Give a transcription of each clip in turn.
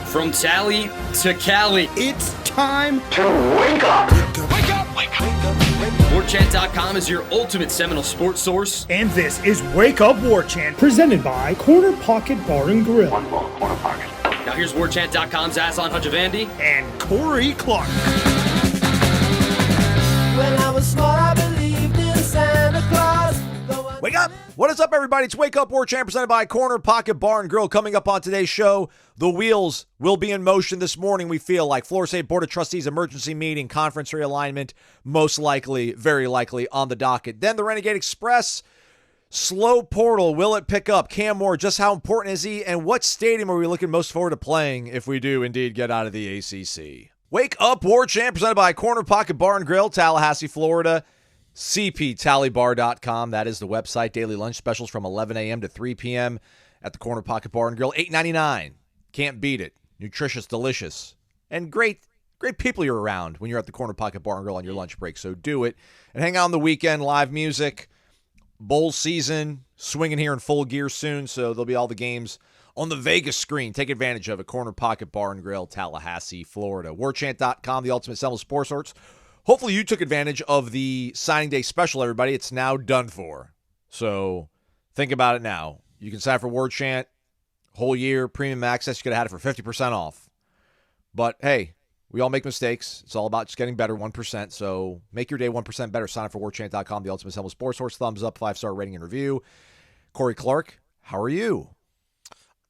From Tally to Cali, It's time to wake up. Wake up! Wake up! warchant.com is your ultimate Seminole sports source. And this is Wake Up Warchant, presented by Corner Pocket Bar and Grill. One more corner pocket. Now here's warchant.com's Aslan Hajavandi. And Corey Clark. When I was small, I believed in Santa Claus. Wake up! What is up, everybody? It's Wake Up Warchant, presented by Corner Pocket Bar and Grill. Coming up on today's show, the wheels will be in motion this morning, we feel like. Florida State Board of Trustees emergency meeting, conference realignment, most likely, very likely, on the docket. Then the Renegade Express, slow portal, will it pick up? Cam Moore, just how important is he? And what stadium are we looking most forward to playing if we do indeed get out of the ACC? Wake Up Warchant, presented by Corner Pocket Bar and Grill, Tallahassee, Florida. cptallybar.com. That is the website. Daily lunch specials from 11 a.m. to 3 p.m. at the Corner Pocket Bar and Grill. $8.99. Can't beat it. Nutritious, delicious, and great people you're around when you're at the Corner Pocket Bar and Grill on your lunch break. So do it. And hang out on the weekend. Live music. Bowl season. Swinging here in full gear soon. So there'll be all the games on the Vegas screen. Take advantage of it. Corner Pocket Bar and Grill, Tallahassee, Florida. Warchant.com, the ultimate Seminole sports source. Hopefully you took advantage of the signing day special, everybody. It's now done for. So think about it now. You can sign for Warchant, whole year, premium access. You could have had it for 50% off. But, hey, we all make mistakes. It's all about just getting better, 1%. So make your day 1% better. Sign up for warchant.com, the ultimate Seminole sports source. Thumbs up, 5-star rating and review. Corey Clark, how are you?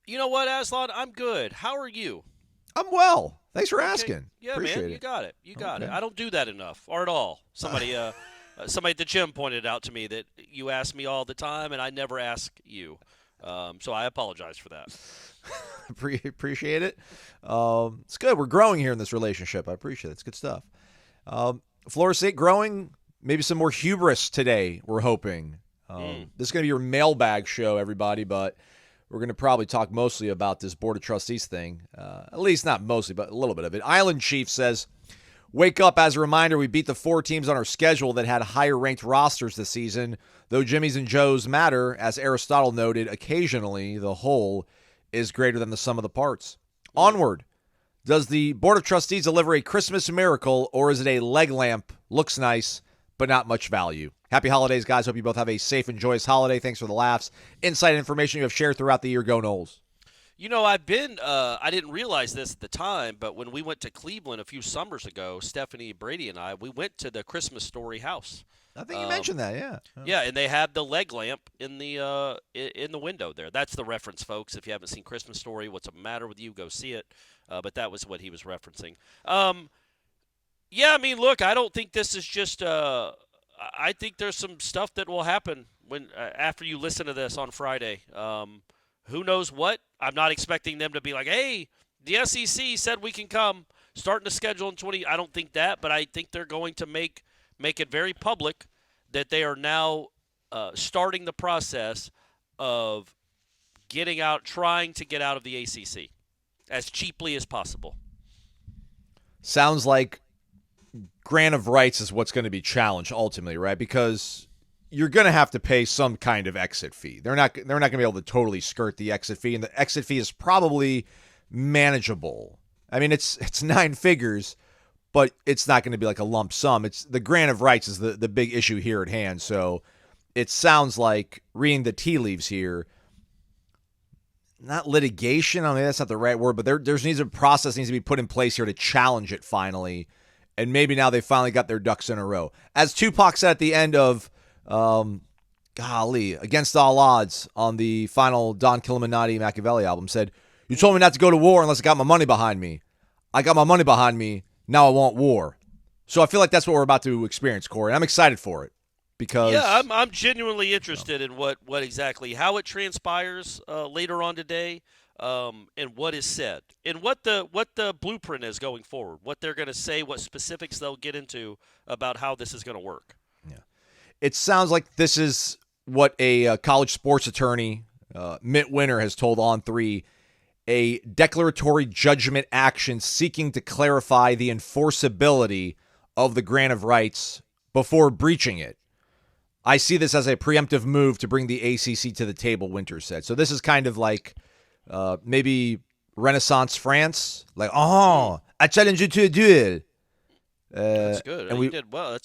You know what, Aslan? I'm good. How are you? I'm well. Thanks for asking. Yeah, Appreciate man, it. you got it. You got it. I don't do that enough, or at all. Somebody at the gym pointed out to me that you ask me all the time, and I never ask you. So I apologize for that. Appreciate it. It's good. We're growing here in this relationship. I appreciate it. It's good stuff. Florida State growing. Maybe some more hubris today, we're hoping. This is going to be your mailbag show, everybody, but we're going to probably talk mostly about this Board of Trustees thing. At least not mostly, but a little bit of it. Island Chief says, wake up. As a reminder, we beat the 4 teams on our schedule that had higher-ranked rosters this season. Though Jimmys and Joes matter, as Aristotle noted, occasionally the whole is greater than the sum of the parts. Onward. Does the Board of Trustees deliver a Christmas miracle, or is it a leg lamp? Looks nice, but not much value. Happy holidays, guys. Hope you both have a safe and joyous holiday. Thanks for the laughs, insight, and information you have shared throughout the year. Go Noles. You know, I've been I didn't realize this at the time, but when we went to Cleveland a few summers ago, Stephanie, Brady, and I, we went to the Christmas Story house. I think you mentioned that, yeah. Yeah, and they had the leg lamp in the window there. That's the reference, folks. If you haven't seen Christmas Story, what's the matter with you? Go see it. But that was what he was referencing. Yeah, I mean, look, I don't think this is just I think there's some stuff that will happen when after you listen to this on Friday. Who knows what? I'm not expecting them to be like, hey, the SEC said we can come, starting to schedule in 20. I don't think that, but I think they're going to make it very public that they are now starting the process of trying to get out of the ACC as cheaply as possible. Sounds like grant of rights is what's going to be challenged ultimately, right? Because you're going to have to pay some kind of exit fee. They're not going to be able to totally skirt the exit fee, and the exit fee is probably manageable. I mean, it's 9 figures, but it's not going to be like a lump sum. It's the grant of rights is the big issue here at hand. So it sounds like, reading the tea leaves here, not litigation. I mean, that's not the right word, but there's a process needs to be put in place here to challenge it finally. And maybe now they finally got their ducks in a row. As Tupac said at the end of, Against All Odds on the final Don Killuminati Machiavelli album, said, you told me not to go to war unless I got my money behind me. I got my money behind me. Now I want war. So I feel like that's what we're about to experience, Corey. I'm excited for it. Because I'm genuinely interested in what exactly, how it transpires later on today. And what is said, and what the blueprint is going forward, what they're going to say, what specifics they'll get into about how this is going to work. Yeah, it sounds like this is what a college sports attorney, Mitt Winter, has told On3, a declaratory judgment action seeking to clarify the enforceability of the grant of rights before breaching it. I see this as a preemptive move to bring the ACC to the table, Winter said. So this is kind of like maybe Renaissance France. Like, oh, I challenge you to a duel. That's good. And you did well.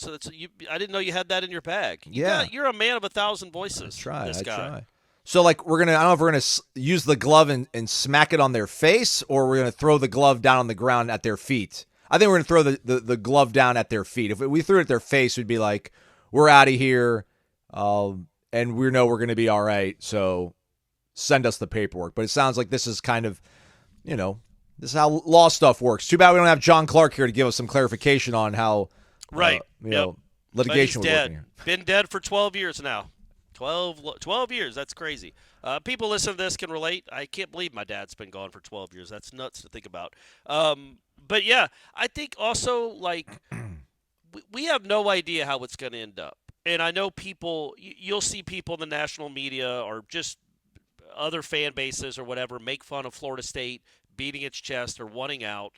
I didn't know you had that in your bag. You're a man of 1,000 voices. I This guy. try. So, like, I don't know if we're going to use the glove and smack it on their face, or we're going to throw the glove down on the ground at their feet. I think we're going to throw the glove down at their feet. If we threw it at their face, we'd be like, we're out of here, and we know we're going to be all right, so send us the paperwork. But it sounds like this is kind of, this is how law stuff works. Too bad we don't have John Clark here to give us some clarification on how litigation was working here. Been dead for 12 years now. 12 years. That's crazy. People listening to this can relate. I can't believe my dad's been gone for 12 years. That's nuts to think about. But, yeah, I think also, like, we have no idea how it's going to end up. And I know you'll see people in the national media or just other fan bases or whatever make fun of Florida State beating its chest or wanting out.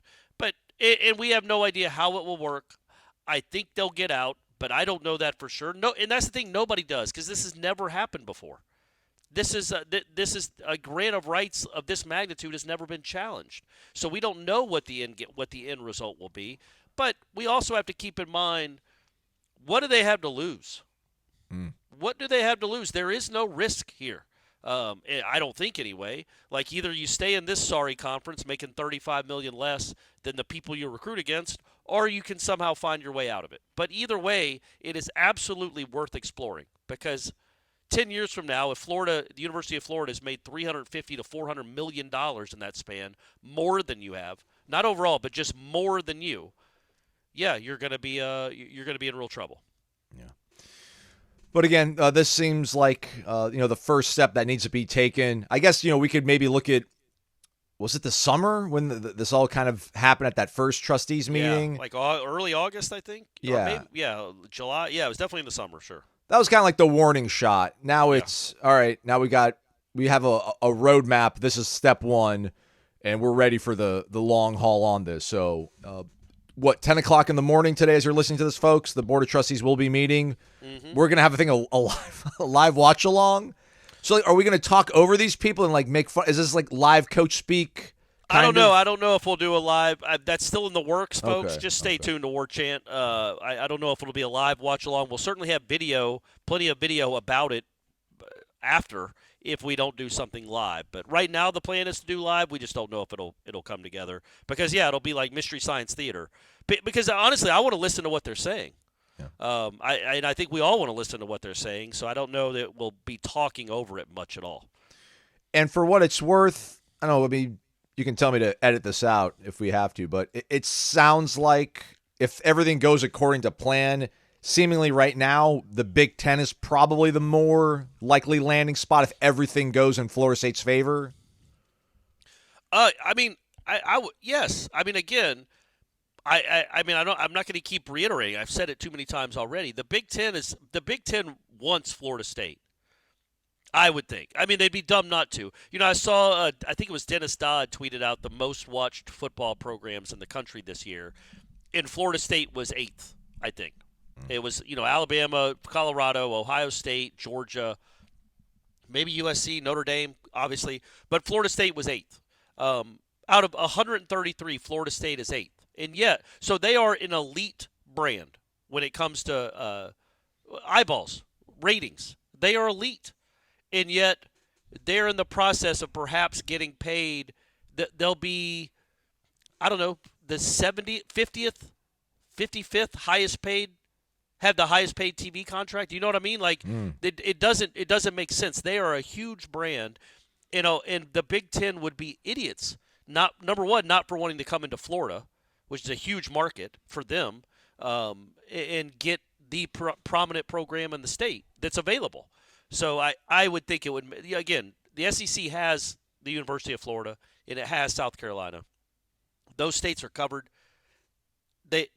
And we have no idea how it will work. I think they'll get out, but I don't know that for sure. No, and that's the thing, nobody does, because this has never happened before. This is a grant of rights of this magnitude has never been challenged. So we don't know what the end result will be. But we also have to keep in mind, what do they have to lose? What do they have to lose? There is no risk here. I don't think anyway. Like, either you stay in this sorry conference making $35 million less than the people you recruit against, or you can somehow find your way out of it. But either way, it is absolutely worth exploring, because 10 years from now, if the University of Florida has made $350 to $400 million in that span, more than you have, not overall, but just more than you, you're going to be in real trouble. Yeah. But again, this seems like the first step that needs to be taken. I guess we could maybe look at, was it the summer when this all kind of happened at that first trustees meeting? Yeah, like early August, I think. Yeah. Or maybe, July. Yeah, it was definitely in the summer, sure. That was kind of like the warning shot. Now it's all right. Now we have a roadmap. This is step one, and we're ready for the long haul on this. So, 10 o'clock in the morning today, as you're listening to this, folks, the Board of Trustees will be meeting. Mm-hmm. We're going to have a live watch along. So, are we going to talk over these people and like make fun? Is this like live coach speak? I don't know. I don't know if we'll do a live. That's still in the works, folks. Okay. Just stay tuned to Warchant. I don't know if it'll be a live watch along. We'll certainly have plenty of video about it after, if we don't do something live. But right now the plan is to do live. We just don't know if it'll come together, because it'll be like Mystery Science Theater. Because honestly, I want to listen to what they're saying. Yeah. I think we all want to listen to what they're saying. So I don't know that we'll be talking over it much at all. And for what it's worth, I don't know. I mean, you can tell me to edit this out if we have to, but it sounds like if everything goes according to plan, seemingly right now, the Big Ten is probably the more likely landing spot if everything goes in Florida State's favor. Yes. I mean, again, I'm not going to keep reiterating. I've said it too many times already. The Big Ten wants Florida State, I would think. I mean, they'd be dumb not to. I saw, I think it was Dennis Dodd tweeted out the most watched football programs in the country this year, and Florida State was 8th, I think. It was, Alabama, Colorado, Ohio State, Georgia, maybe USC, Notre Dame, obviously, but Florida State was 8th. Out of 133, Florida State is 8th. And yet, so they are an elite brand when it comes to eyeballs, ratings. They are elite. And yet, they're in the process of perhaps getting paid. They'll be, I don't know, the 50th, 55th highest paid, have the highest paid TV contract. You know what I mean? Like, it doesn't make sense. They are a huge brand, and the Big Ten would be idiots. Number one, not for wanting to come into Florida, which is a huge market for them, and get the prominent program in the state that's available. So I would think it would, again, the SEC has the University of Florida, and it has South Carolina. Those states are covered. The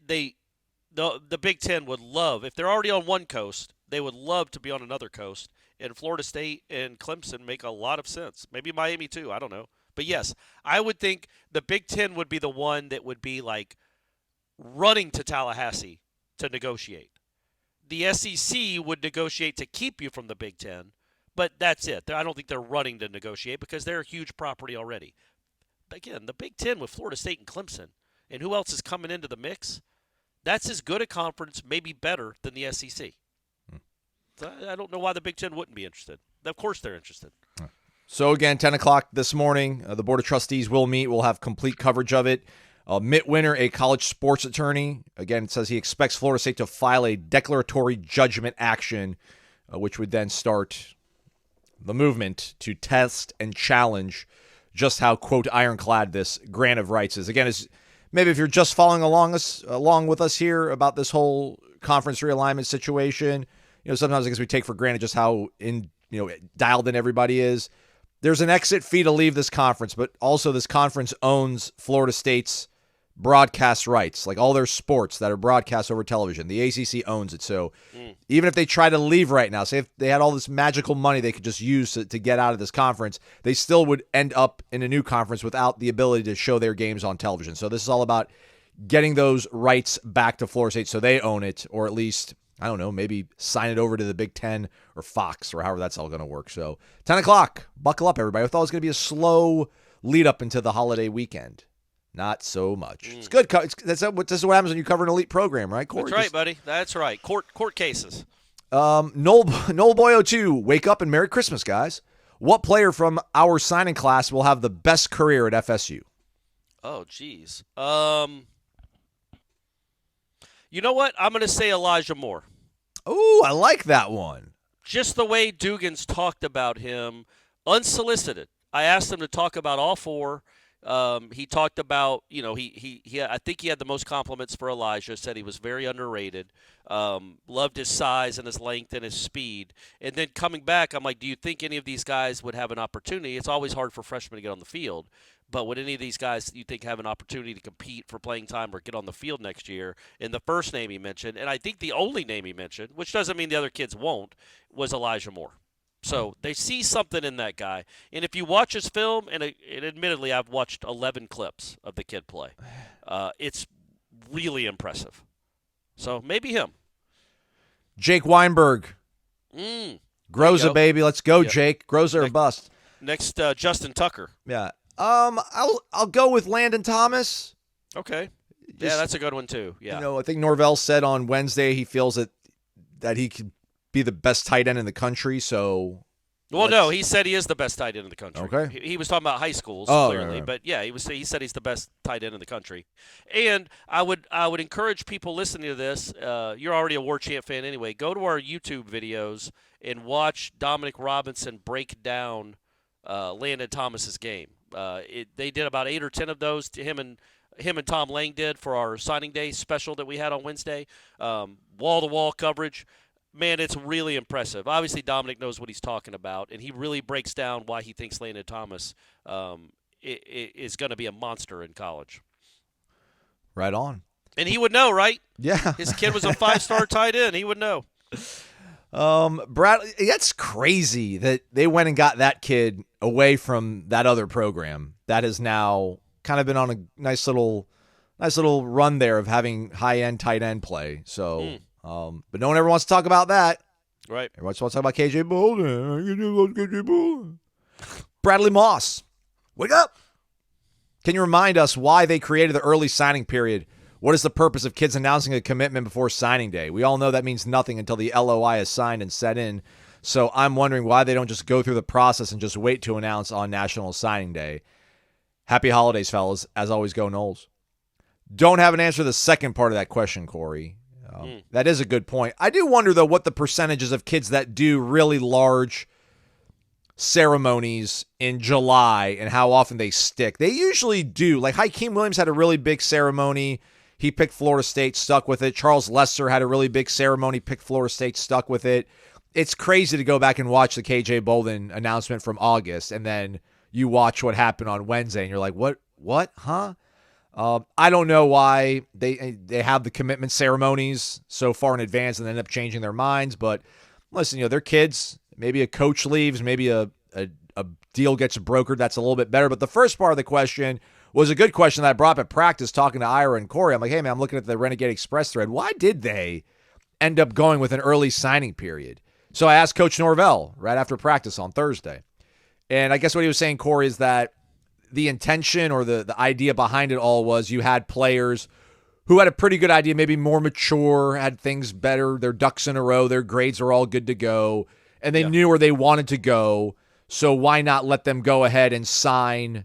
Big Ten would love, if they're already on one coast, they would love to be on another coast. And Florida State and Clemson make a lot of sense. Maybe Miami too, I don't know. But yes, I would think the Big Ten would be the one that would be like running to Tallahassee to negotiate. The SEC would negotiate to keep you from the Big Ten, but that's it. I don't think they're running to negotiate because they're a huge property already. again, the Big Ten with Florida State and Clemson, and who else is coming into the mix, that's as good a conference, maybe better, than the SEC. So I don't know why the Big Ten wouldn't be interested. Of course they're interested. So, again, 10 o'clock this morning, the Board of Trustees will meet. We'll have complete coverage of it. Mitt Winter, a college sports attorney, again, says he expects Florida State to file a declaratory judgment action, which would then start the movement to test and challenge just how, quote, ironclad this grant of rights is. Again, maybe if you're just following along with us here about this whole conference realignment situation, sometimes I guess we take for granted just how dialed in everybody is. There's an exit fee to leave this conference, but also this conference owns Florida State's broadcast rights, like all their sports that are broadcast over television. The ACC owns it. So even if they try to leave right now, say if they had all this magical money they could just use to get out of this conference, they still would end up in a new conference without the ability to show their games on television. So this is all about getting those rights back to Florida State so they own it, or at least, I don't know, maybe sign it over to the Big Ten or Fox or however that's all going to work. So 10 o'clock, buckle up, everybody. I thought it was going to be a slow lead up into the holiday weekend. Not so much. It's good. This is what happens when you cover an elite program, right, Corey? That's right, buddy. That's right. Court cases. Noel Boyo 2, wake up and Merry Christmas, guys. What player from our signing class will have the best career at FSU? Oh, geez. You know what? I'm going to say Elijah Moore. Oh, I like that one. Just the way Dugan's talked about him, unsolicited. I asked him to talk about all four. He talked about, I think he had the most compliments for Elijah, said he was very underrated, loved his size and his length and his speed. And then coming back, I'm like, do you think any of these guys would have an opportunity? It's always hard for freshmen to get on the field. But would any of these guys you think have an opportunity to compete for playing time or get on the field next year? And the first name he mentioned, and I think the only name he mentioned, which doesn't mean the other kids won't, was Elijah Moore. So they see something in that guy. And if you watch his film, and admittedly I've watched 11 clips of the kid play, it's really impressive. So maybe him. Jake Weinberg. Groza, baby. Let's go, yep. Jake. Groza or bust. Next, Justin Tucker. Yeah. I'll go with Landon Thomas. Okay. Yeah, that's a good one too. Yeah. I think Norvell said on Wednesday he feels that he could be the best tight end in the country. So, no, he said he is the best tight end in the country. Okay. He was talking about high schools clearly, right. But yeah, he said he's the best tight end in the country. And I would encourage people listening to this. You're already a Warchant fan anyway. Go to our YouTube videos and watch Dominic Robinson break down Landon Thomas's game. They did about 8 or 10 of those. Him and Tom Lang did for our signing day special that we had on Wednesday. Wall-to-wall coverage. Man, it's really impressive. Obviously, Dominic knows what he's talking about, and he really breaks down why he thinks Landon Thomas is going to be a monster in college. Right on. And he would know, right? Yeah. His kid was a 5-star tight end. He would know. Brad, that's crazy that they went and got that kid away from that other program that has now kind of been on a nice little run there of having high-end tight end play. So, but no one ever wants to talk about that. Right. Everyone wants to talk about KJ Bolden. Bradley Moss, wake up. Can you remind us why they created the early signing period? What is the purpose of kids announcing a commitment before signing day? We all know that means nothing until the LOI is signed and set in. So I'm wondering why they don't just go through the process and just wait to announce on National Signing Day. Happy holidays, fellas. As always, go Noles. Don't have an answer to the second part of that question, Corey. That is a good point. I do wonder, though, what the percentages of kids that do really large ceremonies in July and how often they stick. They usually do. Like Hakeem Williams had a really big ceremony. He picked Florida State, stuck with it. Charles Lester had a really big ceremony, picked Florida State, stuck with it. It's crazy to go back and watch the KJ Bolden announcement from August, and then you watch what happened on Wednesday, and you're like, what, huh? I don't know why they have the commitment ceremonies so far in advance and end up changing their minds, but listen, they're kids. Maybe a coach leaves, maybe a deal gets brokered. That's a little bit better. But the first part of the question was a good question that I brought up at practice talking to Ira and Corey. I'm like, hey, man, I'm looking at the Renegade Express thread. Why did they end up going with an early signing period? So I asked Coach Norvell right after practice on Thursday. And I guess what he was saying, Corey, is that the intention or the idea behind it all was you had players who had a pretty good idea, maybe more mature, had things better, their ducks in a row, their grades are all good to go, and they knew where they wanted to go, so why not let them go ahead and sign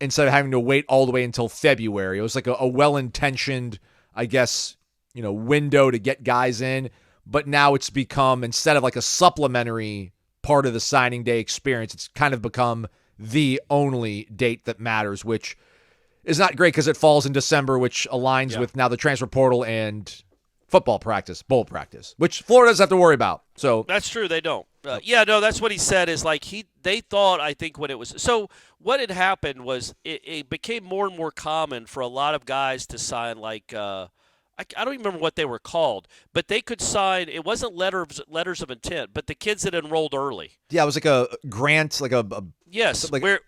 instead of having to wait all the way until February? It was like a well-intentioned, I guess, window to get guys in, but now it's become, instead of like a supplementary part of the signing day experience, it's kind of become the only date that matters, which is not great because it falls in December, which aligns with now the transfer portal and football practice, bowl practice, which Florida doesn't have to worry about. So that's true. They don't. That's what he said is like they thought, I think when it was, so what had happened was it became more and more common for a lot of guys to sign like, I don't even remember what they were called, but they could sign, it wasn't letters of intent, but the kids that enrolled early. Yeah, it was like a grant, like yes, like where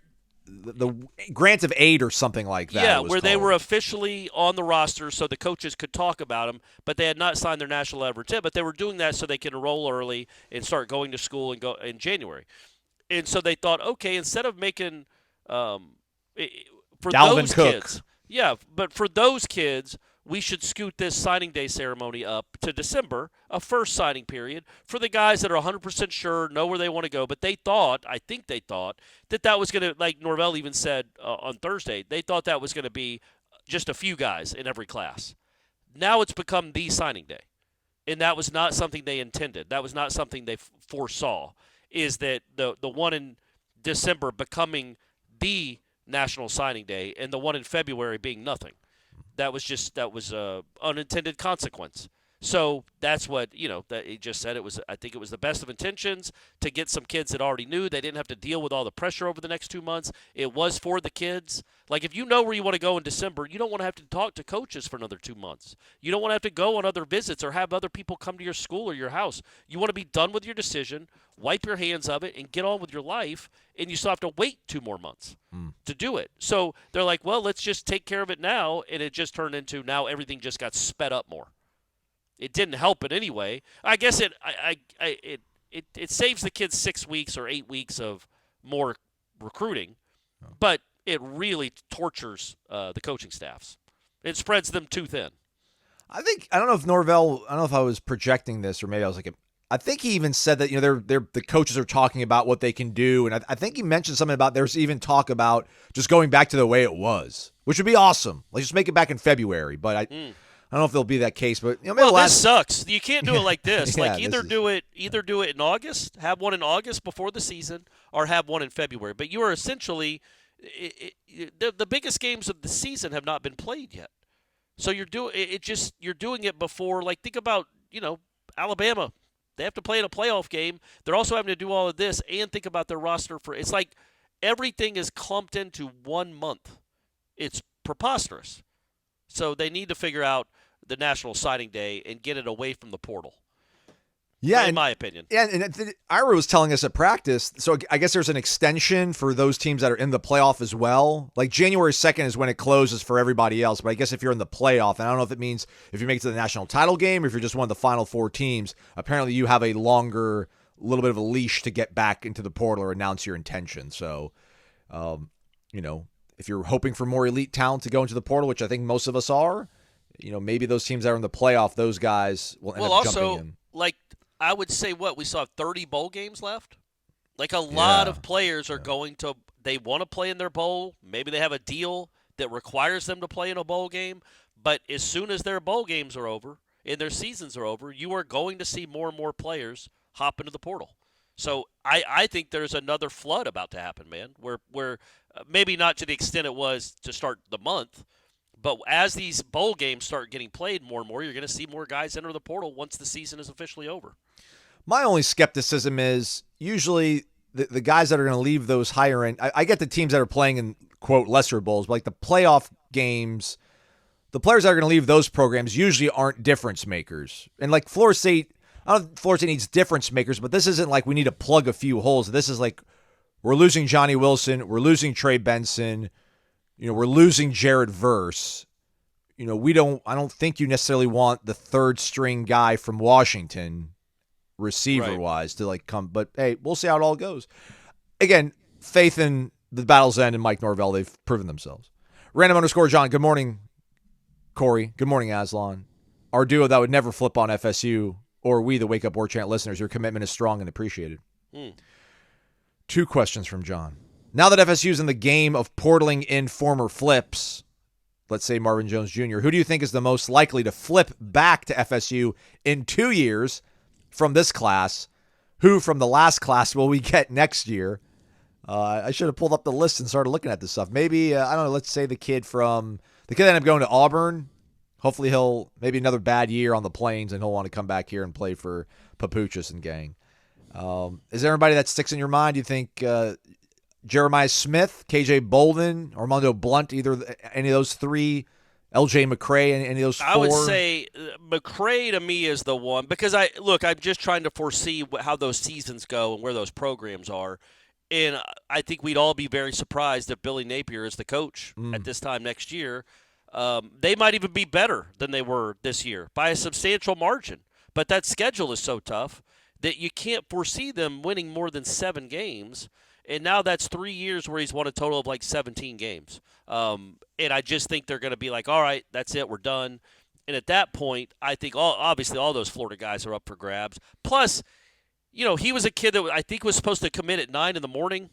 the grant of aid or something like that. Yeah, where they were officially on the roster so the coaches could talk about them, but they had not signed their national letter of intent, but they were doing that so they could enroll early and start going to school and go in January. And so they thought, okay, instead of making for Dalvin those Cook. kids, but for those kids, we should scoot this signing day ceremony up to December, a first signing period, for the guys that are 100% sure, know where they want to go. But I think they thought that was going to, like Norvell even said on Thursday, they thought that was going to be just a few guys in every class. Now it's become the signing day. And that was not something they intended. That was not something they foresaw, is that the one in December becoming the national signing day and the one in February being nothing. That was a unintended consequence. So that's what, that he just said. I think it was the best of intentions to get some kids that already knew. They didn't have to deal with all the pressure over the next 2 months. It was for the kids. Like, if you know where you want to go in December, you don't want to have to talk to coaches for another 2 months. You don't want to have to go on other visits or have other people come to your school or your house. You want to be done with your decision, wipe your hands of it, and get on with your life, and you still have to wait 2 more months to do it. So they're like, well, let's just take care of it now, and it just turned into now everything just got sped up more. It didn't help in any way. I guess it saves the kids 6 weeks or 8 weeks of more recruiting, but it really tortures the coaching staffs. It spreads them too thin. I don't know if Norvell, I don't know if I was projecting this or maybe I was like, I think he even said that, the coaches are talking about what they can do. And I think he mentioned something about there's even talk about just going back to the way it was, which would be awesome. Like, just make it back in February. But I don't know if there'll be that case. But maybe this sucks. You can't do it like this. Like, Yeah, do it in August, have one in August before the season, or have one in February. But you are essentially the biggest games of the season have not been played yet. So you're doing it before. Like, think about Alabama. They have to play in a playoff game. They're also having to do all of this and think about their roster it's like everything is clumped into 1 month. It's preposterous. So they need to figure out the national signing day and get it away from the portal. Yeah, in my opinion. Yeah, and Ira was telling us at practice, so I guess there's an extension for those teams that are in the playoff as well. Like, January 2nd is when it closes for everybody else, but I guess if you're in the playoff, and I don't know if it means if you make it to the national title game or if you're just one of the final 4 teams, apparently you have a little bit of a leash to get back into the portal or announce your intention. So, if you're hoping for more elite talent to go into the portal, which I think most of us are, maybe those teams that are in the playoff, those guys will end up jumping in. Like, I would say we still have 30 bowl games left. Like, a lot of players are they want to play in their bowl. Maybe they have a deal that requires them to play in a bowl game. But as soon as their bowl games are over and their seasons are over, you are going to see more and more players hop into the portal. So I think there's another flood about to happen, man, where maybe not to the extent it was to start the month, but as these bowl games start getting played more and more, you're going to see more guys enter the portal once the season is officially over. My only skepticism is usually the guys that are going to leave those higher end. I get the teams that are playing in, quote, lesser bowls, but like the playoff games, the players that are going to leave those programs usually aren't difference makers. And like Florida State, I don't know if Florida State needs difference makers, but this isn't like we need to plug a few holes. This is like we're losing Johnny Wilson, we're losing Trey Benson, we're losing Jared Verse. I don't think you necessarily want the third string guy from Washington receiver wise to like come, but hey, we'll see how it all goes. Again, faith in the battle's end and Mike Norvell, they've proven themselves. Random_John, good morning, Corey. Good morning, Aslan. Our duo that would never flip on FSU, or we, the Wake Up Warchant listeners, your commitment is strong and appreciated. 2 questions from John. Now that FSU's in the game of portaling in former flips, let's say Marvin Jones Jr., who do you think is the most likely to flip back to FSU in 2 years from this class? Who from the last class will we get next year? I should have pulled up the list and started looking at this stuff. Maybe, I don't know, let's say the kid that ended up going to Auburn. Hopefully he'll, maybe another bad year on the Plains, and he'll want to come back here and play for Papuchis and gang. Is there anybody that sticks in your mind? Do you think Jeremiah Smith, KJ Bolden, Armando Blunt, any of those 3, LJ McCray, any of those 4? I would say McCray to me is the one, because I'm just trying to foresee how those seasons go and where those programs are. And I think we'd all be very surprised if Billy Napier is the coach at this time next year. They might even be better than they were this year by a substantial margin. But that schedule is so tough that you can't foresee them winning more than 7 games. And now that's 3 years where he's won a total of like 17 games. And I just think they're going to be like, all right, that's it, we're done. And at that point, I think obviously all those Florida guys are up for grabs. Plus, he was a kid that I think was supposed to commit at 9 in the morning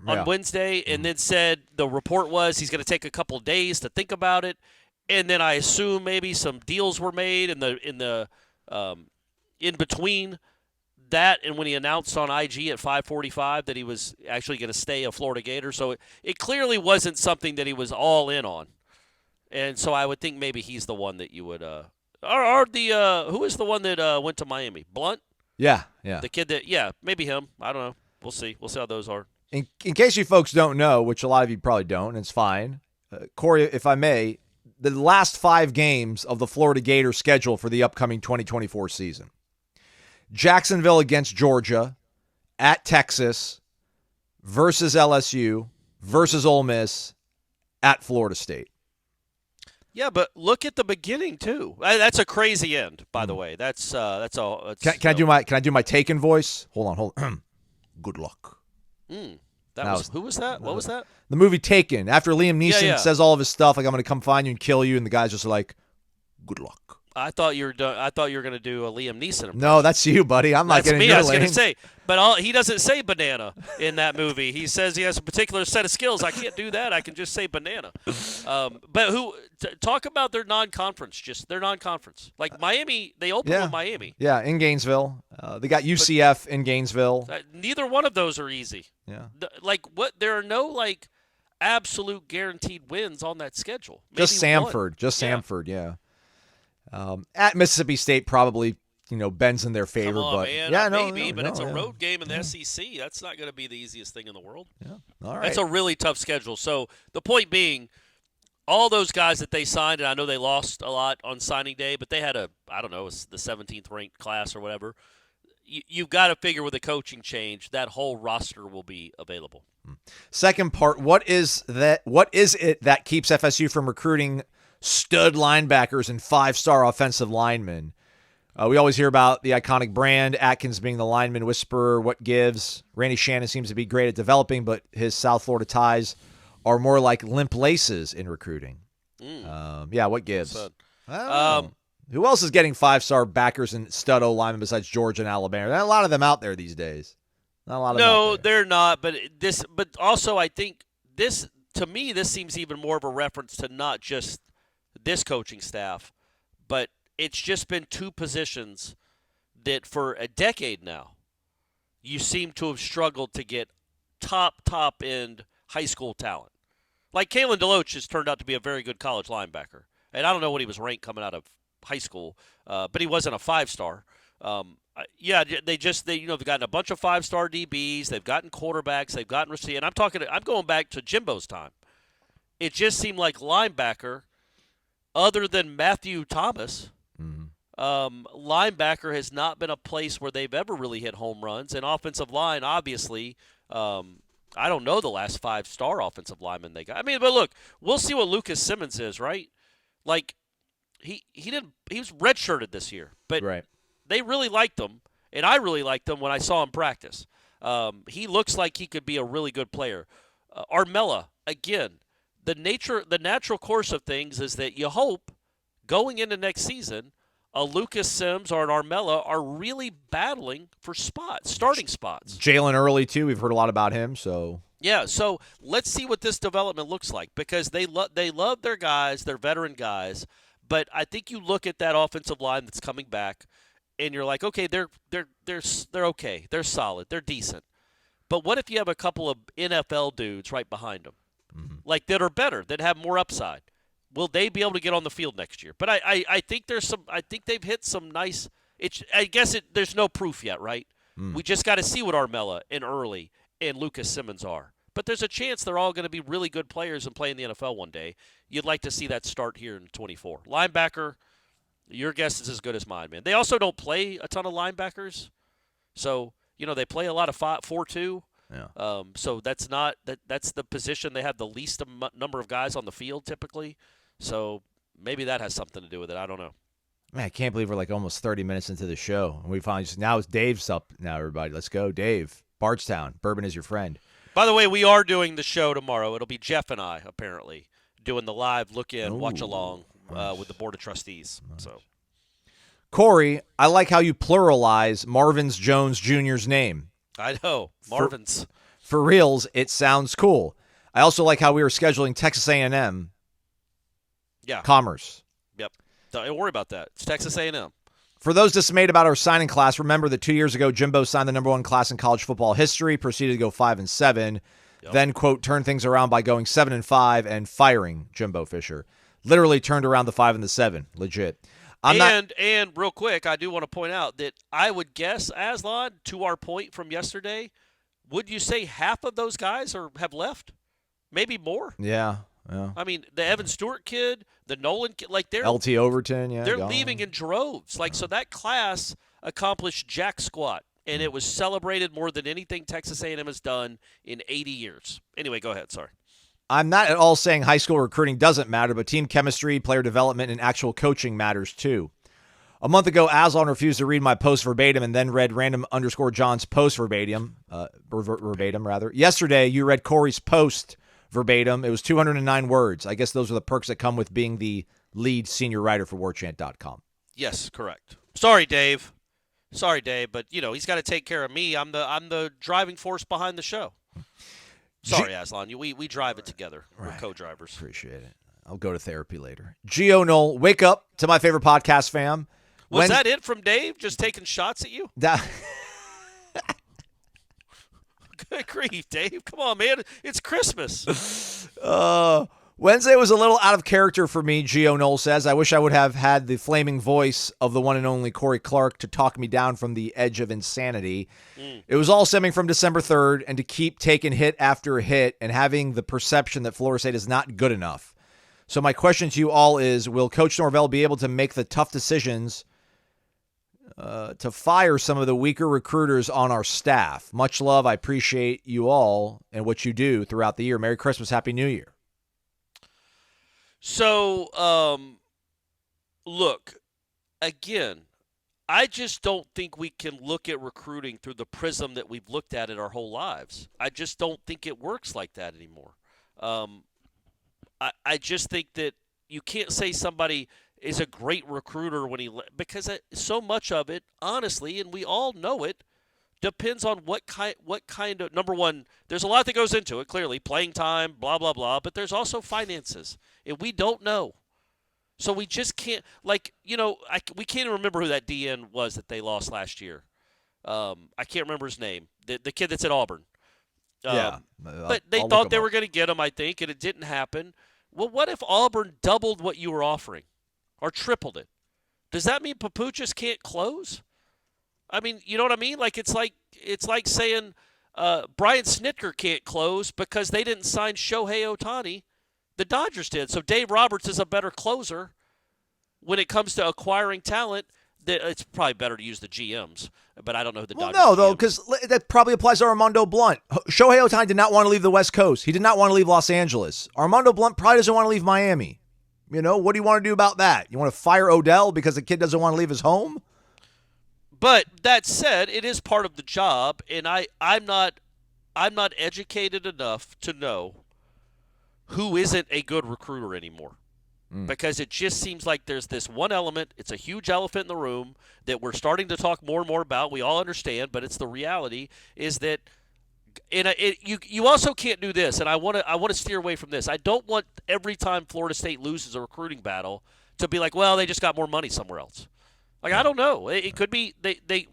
on Wednesday, and then said the report was he's going to take a couple of days to think about it. And then I assume maybe some deals were made in between that and when he announced on IG at 5:45 that he was actually going to stay a Florida Gator. So it clearly wasn't something that he was all in on. And so I would think maybe he's the one that you would who is the one that went to Miami? Blunt? Yeah. The kid that, maybe him. I don't know. We'll see. We'll see how those are. In case you folks don't know, which a lot of you probably don't, and it's fine, Corey, if I may, the last 5 games of the Florida Gators schedule for the upcoming 2024 season. Jacksonville against Georgia, at Texas, versus LSU, versus Ole Miss, at Florida State. Yeah, but look at the beginning too. That's a crazy end, by the way. That's all. Can I do my Taken voice? Hold on. Good luck. Who was that? What was that? The movie Taken. After Liam Neeson says all of his stuff, like I'm going to come find you and kill you, and the guy's just like, good luck. I thought you were going to do a Liam Neeson impression. No, that's you, buddy. I'm not getting in your lane. I was going to say, but he doesn't say banana in that movie. He says he has a particular set of skills. I can't do that. I can just say banana. But talk about their non-conference. Just their non-conference. Like Miami, they opened with Miami. Yeah, in Gainesville. They got UCF in Gainesville. Neither one of those are easy. Yeah. There are no absolute guaranteed wins on that schedule. Maybe just Samford. Samford. Yeah. At Mississippi State, probably bends in their favor, Come on, but man, it's a road game in the SEC. That's not going to be the easiest thing in the world. Yeah, all right. That's a really tough schedule. So the point being, all those guys that they signed, and I know they lost a lot on signing day, but they had the 17th ranked class or whatever. You've got to figure with a coaching change, that whole roster will be available. Second part, what is it that keeps FSU from recruiting stud linebackers and 5-star offensive linemen? We always hear about the iconic brand, Atkins being the lineman whisperer, what gives. Randy Shannon seems to be great at developing, but his South Florida ties are more like limp laces in recruiting. What gives? Who else is getting 5-star backers and stud O-linemen besides Georgia and Alabama? There are a lot of them out there these days. Not a lot of them out there. They're not, but also I think this, to me, this seems even more of a reference to not just this coaching staff, but it's just been 2 positions that for a decade now you seem to have struggled to get top end high school talent. Like Kalen DeLoach has turned out to be a very good college linebacker, and I don't know what he was ranked coming out of high school, but he wasn't a 5-star. They've gotten a bunch of 5-star DBs, they've gotten quarterbacks, they've gotten receivers, and I'm going back to Jimbo's time. It just seemed like linebacker, other than Matthew Thomas, linebacker has not been a place where they've ever really hit home runs. And offensive line, obviously, I don't know the last 5-star offensive lineman they got. But look, we'll see what Lucas Simmons is, right? Like, he was redshirted this year, but they really liked him, and I really liked him when I saw him practice. He looks like he could be a really good player. Armella, again, the natural course of things is that you hope going into next season, a Lucas Sims or an Armella are really battling for spots, starting spots. Jalen Early, too. We've heard a lot about him. So yeah, so let's see what this development looks like because they love their guys, their veteran guys. But I think you look at that offensive line that's coming back, and you're like, okay, they're okay, they're solid, they're decent. But what if you have a couple of NFL dudes right behind them, like that are better, that have more upside? Will they be able to get on the field next year? But I think there's some. I think they've hit some nice. There's no proof yet, right? We just got to see what Armella and Early and Lucas Simmons are. But there's a chance they're all going to be really good players and play in the NFL one day. You'd like to see that start here in 24. Linebacker, your guess is as good as mine, man. They also don't play a ton of linebackers, so they play a lot of 4-2. yeah. So that's the position they have the least number of guys on the field typically. So maybe that has something to do with it. I don't know. Man, I can't believe we're like almost 30 minutes into the show, and we finally now it's Dave's up now. Everybody, let's go, Dave. Bardstown, bourbon is your friend. By the way, we are doing the show tomorrow. It'll be Jeff and I, apparently, doing the live look-in, watch-along with the Board of Trustees. Nice. So, Corey, I like how you pluralize Marvin's Jones Jr.'s name. I know. Marvin's. For reals, it sounds cool. I also like how we were scheduling Texas A&M Commerce. Yep. Don't worry about that. It's Texas A&M. For those dismayed about our signing class, remember that 2 years ago, Jimbo signed the number 1 class in college football history, proceeded to go 5-7, then, quote, turned things around by going 7-5 and firing Jimbo Fisher. Literally turned around the 5 and the 7. Legit. And real quick, I do want to point out that I would guess, Aslan, to our point from yesterday, would you say half of those guys have left? Maybe more? Yeah. I mean, the Evan Stewart kid, the Nolan kid, like they're LT Overton, they're leaving in droves. Like so, that class accomplished jack squat, and it was celebrated more than anything Texas A&M has done in 80 years. Anyway, go ahead. Sorry. I'm not at all saying high school recruiting doesn't matter, but team chemistry, player development, and actual coaching matters too. A month ago, Aslan refused to read my post verbatim and then read random_John's post verbatim. Yesterday, you read Corey's post verbatim. It was 209 words. I guess those are the perks that come with being the lead senior writer for warchant.com. Yes, correct. Sorry, Dave, but he's got to take care of me. I'm the driving force behind the show. Sorry, Aslan. We drive it together. We're co-drivers. Appreciate it. I'll go to therapy later. Gio Noel, wake up to my favorite podcast, fam. Was that it from Dave? Just taking shots at you? Good grief, Dave. Come on, man. It's Christmas. Wednesday was a little out of character for me, Gio Noel says. I wish I would have had the flaming voice of the one and only Corey Clark to talk me down from the edge of insanity. It was all stemming from December 3rd and to keep taking hit after hit and having the perception that Florida State is not good enough. So my question to you all is, will Coach Norvell be able to make the tough decisions to fire some of the weaker recruiters on our staff? Much love. I appreciate you all and what you do throughout the year. Merry Christmas. Happy New Year. So, look, again, I just don't think we can look at recruiting through the prism that we've looked at it our whole lives. I just don't think it works like that anymore. I just think that you can't say somebody is a great recruiter because so much of it, honestly, and we all know it, depends on what kind of, number one, there's a lot that goes into it, clearly, playing time, blah, blah, blah, but there's also finances, and we don't know. So we just can't, we can't even remember who that DN was that they lost last year. I can't remember his name, the kid that's at Auburn. But they thought they were going to get him, I think, and it didn't happen. Well, what if Auburn doubled what you were offering or tripled it? Does that mean Papuchis can't close? I mean, you know what I mean? It's like saying Brian Snitker can't close because they didn't sign Shohei Ohtani. The Dodgers did. So Dave Roberts is a better closer when it comes to acquiring talent. It's probably better to use the GMs, but I don't know who the Dodgers no, though, because that probably applies to Armando Blunt. Shohei Ohtani did not want to leave the West Coast. He did not want to leave Los Angeles. Armando Blunt probably doesn't want to leave Miami. What do you want to do about that? You want to fire Odell because the kid doesn't want to leave his home? But that said, it is part of the job, and I'm not I'm not educated enough to know who isn't a good recruiter anymore. Because it just seems like there's this one element, it's a huge elephant in the room that we're starting to talk more and more about. We all understand, but it's the reality is that you also can't do this, and I want to steer away from this. I don't want every time Florida State loses a recruiting battle to be like, well, they just got more money somewhere else. Like, I don't know. It could be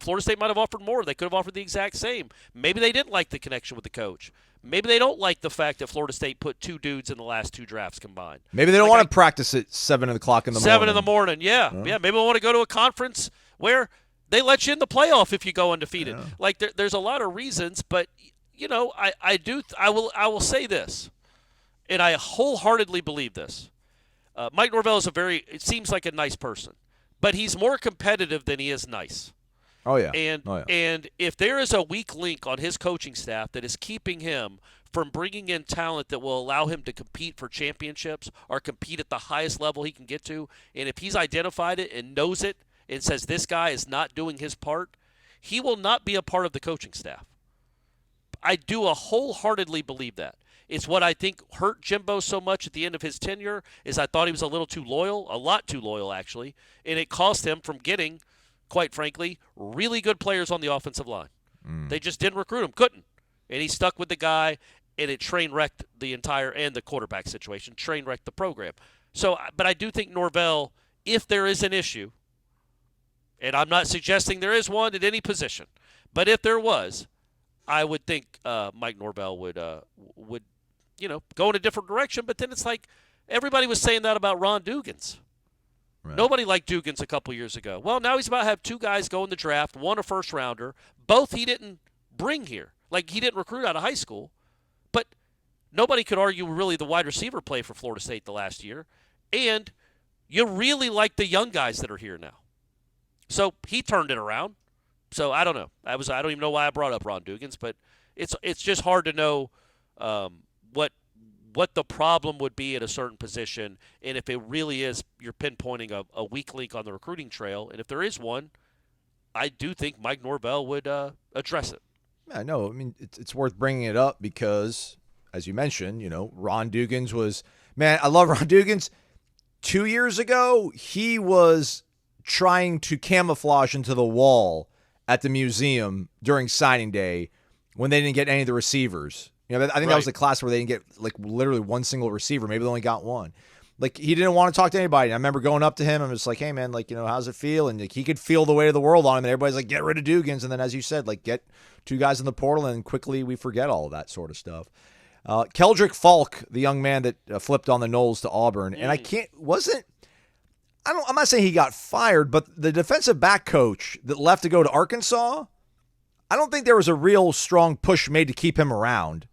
Florida State might have offered more. They could have offered the exact same. Maybe they didn't like the connection with the coach. Maybe they don't like the fact that Florida State put 2 dudes in the last 2 drafts combined. Maybe they don't want to practice at 7 o'clock in the morning. 7 in the morning, yeah. Yeah, maybe they want to go to a conference where they let you in the playoff if you go undefeated. Yeah. Like, there's a lot of reasons, but, I will say this, and I wholeheartedly believe this. Mike Norvell is it seems like a nice person, but he's more competitive than he is nice. Oh, yeah. And if there is a weak link on his coaching staff that is keeping him from bringing in talent that will allow him to compete for championships or compete at the highest level he can get to, and if he's identified it and knows it and says this guy is not doing his part, he will not be a part of the coaching staff. I do wholeheartedly believe that. It's what I think hurt Jimbo so much at the end of his tenure is I thought he was a little too loyal, a lot too loyal actually, and it cost him from getting, quite frankly, really good players on the offensive line. They just didn't recruit him, couldn't. And he stuck with the guy, and it train wrecked the the quarterback situation, train wrecked the program. So, but I do think Norvell, if there is an issue, and I'm not suggesting there is one at any position, but if there was, I would think Mike Norvell would go in a different direction. But then it's like everybody was saying that about Ron Dugans. Right. Nobody liked Dugans a couple years ago. Well, now he's about to have 2 guys go in the draft, one a first-rounder. Both he didn't bring here. Like, he didn't recruit out of high school. But nobody could argue really the wide receiver play for Florida State the last year. And you really like the young guys that are here now. So he turned it around. So I don't know. I don't even know why I brought up Ron Dugans, but it's just hard to know what the problem would be at a certain position, and if it really is you're pinpointing a weak link on the recruiting trail, and if there is one, I do think Mike Norvell would address it. Yeah, no, I mean, it's worth bringing it up because, as you mentioned, Ron Dugans was – man, I love Ron Dugans. 2 years ago, he was trying to camouflage into the wall at the museum during signing day when they didn't get any of the receivers. I think that was the class where they didn't get like literally one single receiver. Maybe they only got one. Like, he didn't want to talk to anybody. I remember going up to him and was like, hey man, like, how's it feel? And like, he could feel the weight of the world on him, and everybody's like, get rid of Dugans. And then, as you said, like, get 2 guys in the portal, and quickly we forget all of that sort of stuff. Keldrick Falk, the young man that flipped on the Noles to Auburn, and I'm not saying he got fired, but the defensive back coach that left to go to Arkansas, I don't think there was a real strong push made to keep him around.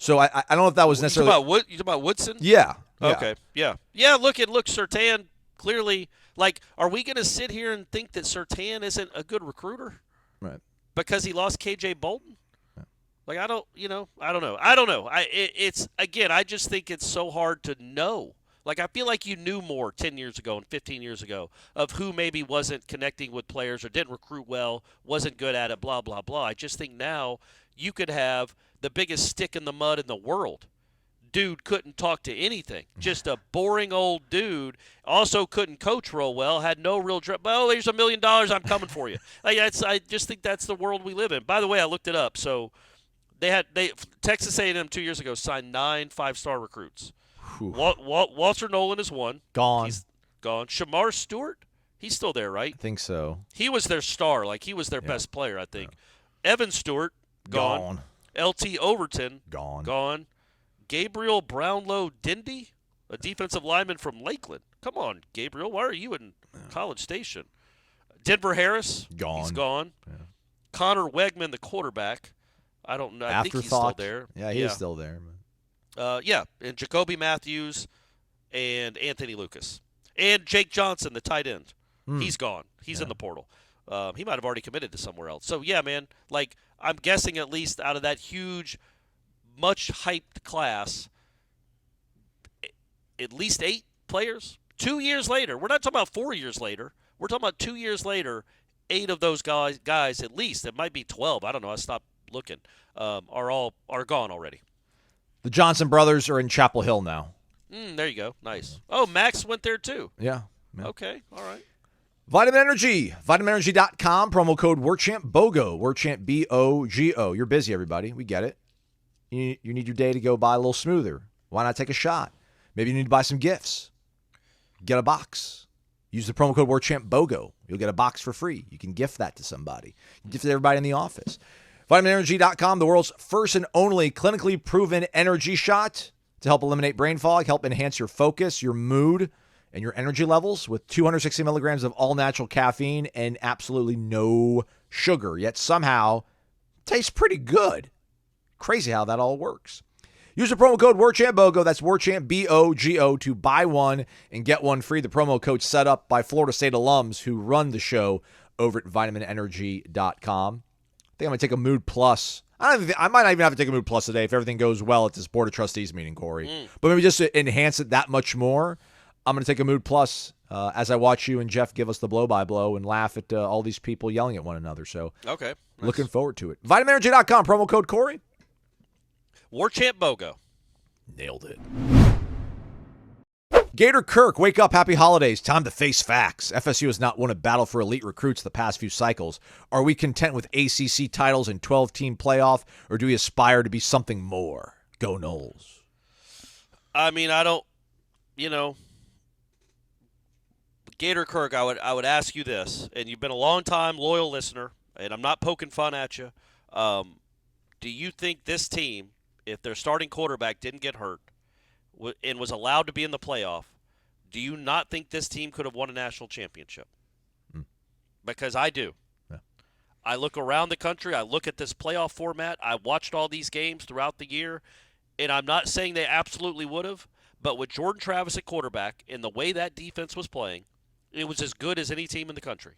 So I don't know if that was necessarily. You talking about Woodson? Yeah. Okay. Yeah. Yeah. Look, Surtain clearly. Like, are we going to sit here and think that Surtain isn't a good recruiter? Right. Because he lost KJ Bolton? Yeah. Like, I don't know. It's again, I just think it's so hard to know. Like, I feel like you knew more 10 years ago and 15 years ago of who maybe wasn't connecting with players or didn't recruit well, wasn't good at it, blah, blah, blah. I just think now you could have the biggest stick in the mud in the world. Dude couldn't talk to anything. Just a boring old dude. Also couldn't coach real well, had no real – oh, there's $1 million, I'm coming for you. I just think that's the world we live in. By the way, I looked it up. So Texas A&M 2 years ago signed 9 5-star recruits. Walter Nolan is one. Gone. He's gone. Shamar Stewart, he's still there, right? I think so. He was their star. Like, he was their best player, I think. Yeah. Evan Stewart, gone. LT Overton, gone. Gabriel Brownlow Dindy, a defensive lineman from Lakeland. Come on, Gabriel. Why are you in College Station? Denver Harris, gone. He's gone. Yeah. Connor Wegman, the quarterback. I don't know. I think he's still there. Yeah, he is still there. And Jacoby Matthews and Anthony Lucas. And Jake Johnson, the tight end. He's gone. He's in the portal. He might have already committed to somewhere else. So, yeah, man, like, I'm guessing at least out of that huge, much hyped class, at least 8 players. 2 years later. We're not talking about 4 years later. We're talking about 2 years later, 8 of those guys at least. It might be 12. I don't know. I stopped looking, are gone already. The Johnson brothers are in Chapel Hill now. There you go. Nice. Oh, Max went there too. Yeah. Okay. All right. Vitamin Energy. VitaminEnergy.com. Promo code WarChant BOGO. WarChant BOGO. You're busy, everybody. We get it. You need your day to go by a little smoother. Why not take a shot? Maybe you need to buy some gifts. Get a box. Use the promo code WarChant BOGO. You'll get a box for free. You can gift that to somebody. Gift it to everybody in the office. VitaminEnergy.com, the world's first and only clinically proven energy shot to help eliminate brain fog, help enhance your focus, your mood, and your energy levels with 260 milligrams of all-natural caffeine and absolutely no sugar, yet somehow tastes pretty good. Crazy how that all works. Use the promo code WarChantBOGO, that's WarChant BOGO, to buy one and get one free. The promo code set up by Florida State alums who run the show over at VitaminEnergy.com. I think I'm going to take a Mood Plus. I might not even have to take a Mood Plus today if everything goes well at this Board of Trustees meeting, Corey. But maybe just to enhance it that much more, I'm going to take a Mood Plus as I watch you and Jeff give us the blow-by-blow and laugh at all these people yelling at one another. So okay, nice. Looking forward to it. VitaminEnergy.com, promo code Corey. WarChant BOGO. Nailed it. Gator Kirk, wake up, happy holidays. Time to face facts. FSU has not won a battle for elite recruits the past few cycles. Are we content with ACC titles and 12-team playoff, or do we aspire to be something more? Go Noles. I mean, I don't, Gator Kirk, I would ask you this, and you've been a long-time loyal listener, and I'm not poking fun at you. Do you think this team, if their starting quarterback didn't get hurt and was allowed to be in the playoff, do you not think this team could have won a national championship? Because I do. Yeah. I look around the country. I look at this playoff format. I watched all these games throughout the year, and I'm not saying they absolutely would have, but with Jordan Travis at quarterback and the way that defense was playing, it was as good as any team in the country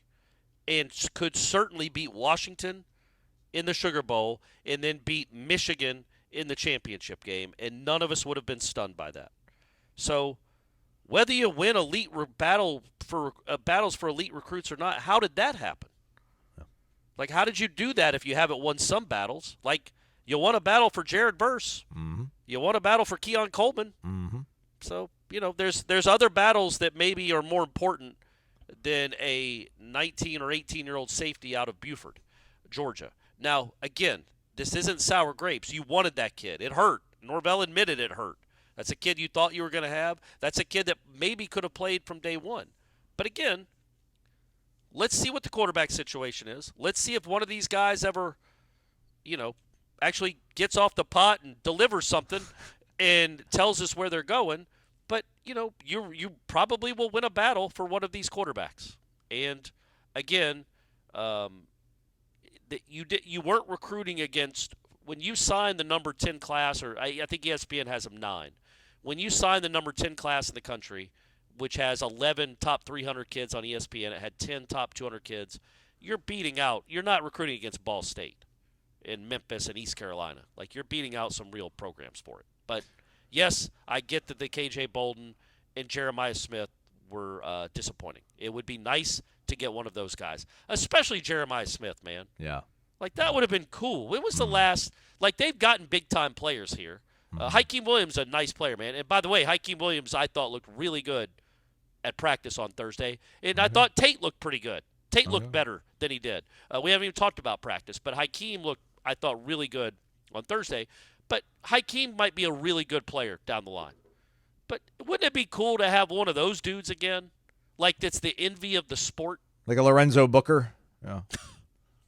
and could certainly beat Washington in the Sugar Bowl and then beat Michigan in the championship game, and none of us would have been stunned by that. So whether you win battles for elite recruits or not, how did that happen? Yeah. Like, how did you do that if you haven't won some battles? Like, you won a battle for Jared Verse. Mm-hmm. You won a battle for Keon Coleman. Mm-hmm. So, there's other battles that maybe are more important than a 19 or 18-year-old safety out of Buford, Georgia. Now, again, this isn't sour grapes. You wanted that kid. It hurt. Norvell admitted it hurt. That's a kid you thought you were going to have. That's a kid that maybe could have played from day one. But again, let's see what the quarterback situation is. Let's see if one of these guys ever, actually gets off the pot and delivers something and tells us where they're going. But, you probably will win a battle for one of these quarterbacks. And, again, that you weren't recruiting against when you signed the number 10 class, or I think ESPN has them 9. When you signed the number 10 class in the country, which has 11 top 300 kids on ESPN, it had 10 top 200 kids, you're not recruiting against Ball State and Memphis and East Carolina. Like, you're beating out some real programs for it. But, yes, I get that the KJ Bolden and Jeremiah Smith were disappointing. It would be nice to get one of those guys, especially Jeremiah Smith, man. Yeah. Like, that would have been cool. When was the last – like, they've gotten big-time players here. Hakeem Williams is a nice player, man. And, by the way, Hakeem Williams, I thought, looked really good at practice on Thursday. And I thought Tate looked pretty good. Tate looked better than he did. We haven't even talked about practice, but Hakeem looked, I thought, really good on Thursday. But Hakeem might be a really good player down the line. But wouldn't it be cool to have one of those dudes again? Like, that's the envy of the sport. Like a Lorenzo Booker? Yeah.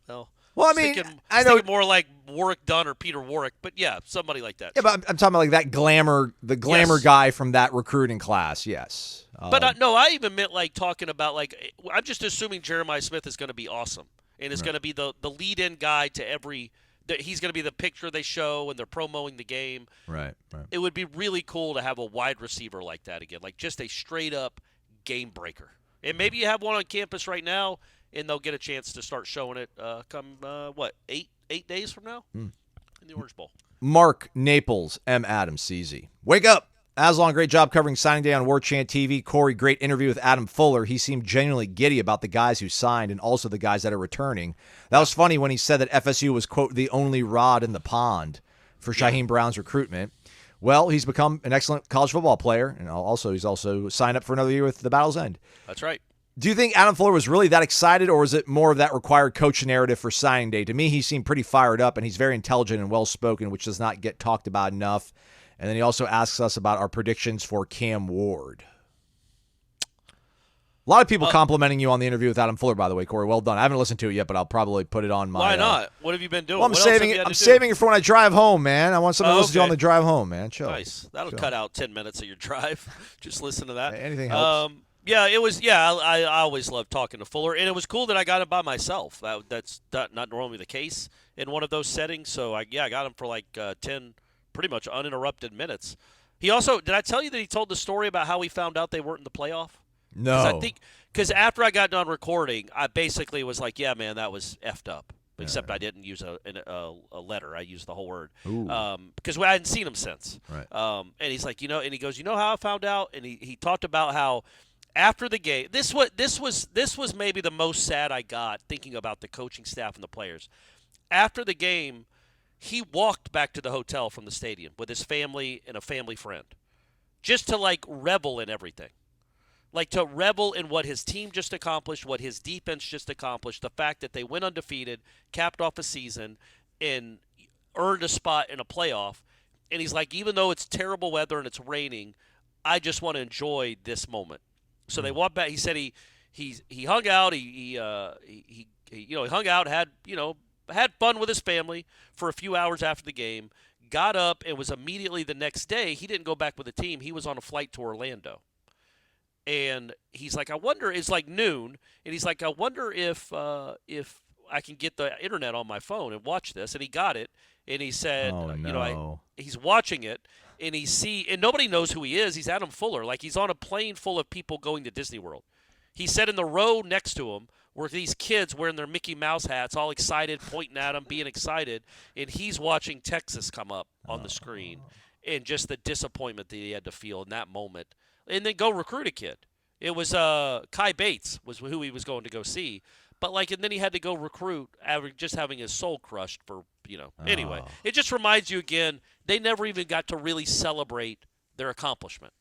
No. Well, I mean, I know more like Warwick Dunn or Peter Warwick, but yeah, somebody like that. Yeah, but I'm talking about like that glamour guy from that recruiting class, yes. But no, I even meant like talking about like I'm just assuming Jeremiah Smith is going to be awesome and is going to be the lead-in guy to every – he's going to be the picture they show and they're promoting the game. Right. It would be really cool to have a wide receiver like that again, like just a straight-up game breaker. And maybe you have one on campus right now, and they'll get a chance to start showing it come, 8 days from now in the Orange Bowl. Mark Naples, M. Adams, CZ. Wake up. Aslan, great job covering signing day on Warchant TV. Corey, great interview with Adam Fuller. He seemed genuinely giddy about the guys who signed and also the guys that are returning. That was funny when he said that FSU was, quote, the only rod in the pond for Shaheem Brown's recruitment. Well, he's become an excellent college football player, and he's also signed up for another year with the Battle's End. That's right. Do you think Adam Fuller was really that excited, or is it more of that required coach narrative for signing day? To me, he seemed pretty fired up, and he's very intelligent and well-spoken, which does not get talked about enough. And then he also asks us about our predictions for Cam Ward. A lot of people complimenting you on the interview with Adam Fuller, by the way, Corey. Well done. I haven't listened to it yet, but I'll probably put it on my... Why not? What have you been doing? Well, I'm saving it for when I drive home, man. I want something to listen to on the drive home, man. Chill. Nice. That'll cut out 10 minutes of your drive. Just listen to that. Anything helps. Yeah, it was. Yeah, I always loved talking to Fuller, and it was cool that I got him by myself. That's not normally the case in one of those settings. So I got him for like 10 pretty much uninterrupted minutes. He also, did I tell you that he told the story about how he found out they weren't in the playoff? No. Because after I got done recording, I basically was like, yeah, man, that was effed up. Except I didn't use a letter. I used the whole word. Because I hadn't seen him since. Right. And he's like, and he goes, how I found out? And he talked about how after the game, this was maybe the most sad I got thinking about the coaching staff and the players. After the game, he walked back to the hotel from the stadium with his family and a family friend just to, like, revel in everything. Like, to revel in what his team just accomplished, what his defense just accomplished, the fact that they went undefeated, capped off a season, and earned a spot in a playoff. And he's like, even though it's terrible weather and it's raining, I just want to enjoy this moment. So they walked back. He said he hung out. He hung out, had fun with his family for a few hours after the game, got up, and was immediately the next day. He didn't go back with the team. He was on a flight to Orlando. And he's like, I wonder, it's like noon, and he's like, I wonder if I can get the internet on my phone and watch this. And he got it, and he said, he's watching it, and and nobody knows who he is. He's Adam Fuller. Like, he's on a plane full of people going to Disney World. He said in the row next to him were these kids wearing their Mickey Mouse hats, all excited, pointing at him, being excited, and he's watching Texas come up on the screen, and just the disappointment that he had to feel in that moment. And then go recruit a kid. It was Kai Bates was who he was going to go see. But, and then he had to go recruit, just having his soul crushed for, Anyway, it just reminds you again, they never even got to really celebrate their accomplishment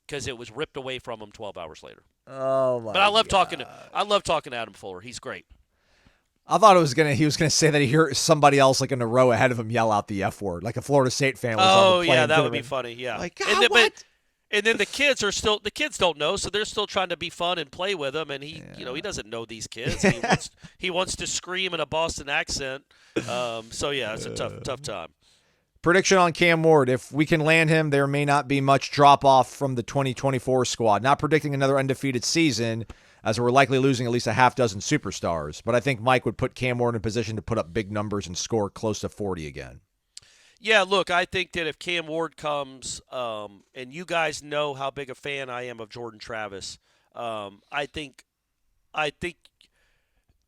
because it was ripped away from them 12 hours later. Oh, my But I love God. talking to Adam Fuller. He's great. I thought he was gonna say that he heard somebody else in a row ahead of him yell out the F word, like a Florida State fan was on the plane. Yeah, that would be funny. Yeah. Like, God, what? And then the kids don't know, so they're still trying to be fun and play with him. And he doesn't know these kids. He wants to scream in a Boston accent. It's a tough time. Prediction on Cam Ward. If we can land him, there may not be much drop-off from the 2024 squad. Not predicting another undefeated season, as we're likely losing at least a half dozen superstars. But I think Mike would put Cam Ward in a position to put up big numbers and score close to 40 again. Yeah, look, I think that if Cam Ward comes, and you guys know how big a fan I am of Jordan Travis, I think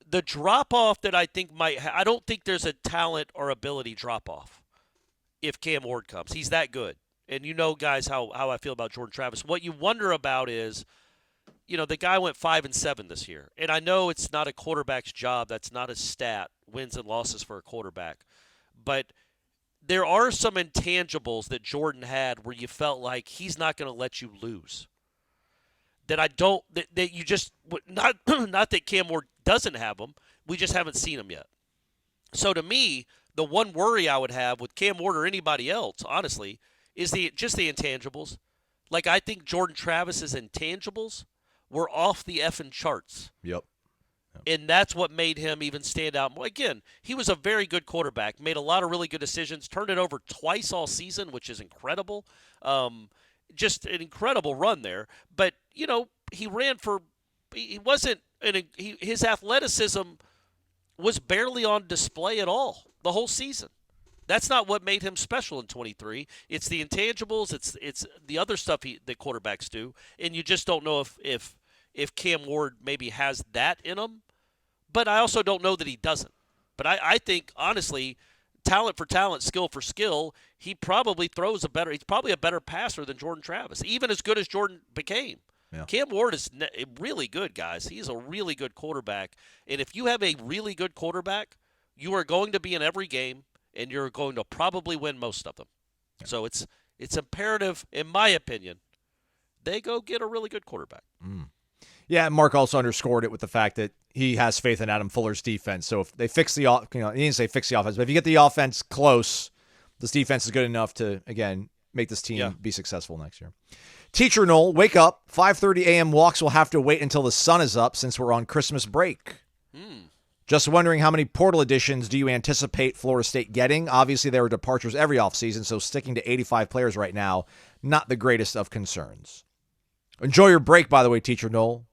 the drop-off that I think I don't think there's a talent or ability drop-off if Cam Ward comes. He's that good. And you know, guys, how I feel about Jordan Travis. What you wonder about is, the guy went 5-7 this year. And I know it's not a quarterback's job. That's not a stat, wins and losses for a quarterback. But there are some intangibles that Jordan had where you felt like he's not going to let you lose. That you just not that Cam Ward doesn't have them, we just haven't seen them yet. So to me, the one worry I would have with Cam Ward or anybody else, honestly, is just the intangibles. Like, I think Jordan Travis's intangibles were off the effing charts. Yep. And that's what made him even stand out. Again, he was a very good quarterback, made a lot of really good decisions, turned it over twice all season, which is incredible. Just an incredible run there. But, he ran for – he wasn't – his athleticism was barely on display at all the whole season. That's not what made him special in 23. It's the intangibles. It's the other stuff that quarterbacks do, and you just don't know if Cam Ward maybe has that in him. But I also don't know that he doesn't. But I think, honestly, talent for talent, skill for skill, he probably he's probably a better passer than Jordan Travis, even as good as Jordan became. Yeah. Cam Ward is really good, guys. He's a really good quarterback. And if you have a really good quarterback, you are going to be in every game, and you're going to probably win most of them. Yeah. So it's imperative, in my opinion, they go get a really good quarterback. Yeah, Mark also underscored it with the fact that he has faith in Adam Fuller's defense. So if they fix he didn't say fix the offense, but if you get the offense close, this defense is good enough to, again, make this team be successful next year. Teacher Noel, wake up. 5:30 a.m. walks will have to wait until the sun is up since we're on Christmas break. Just wondering how many portal additions do you anticipate Florida State getting? Obviously, there are departures every offseason, so sticking to 85 players right now, not the greatest of concerns. Enjoy your break, by the way, Teacher Noel.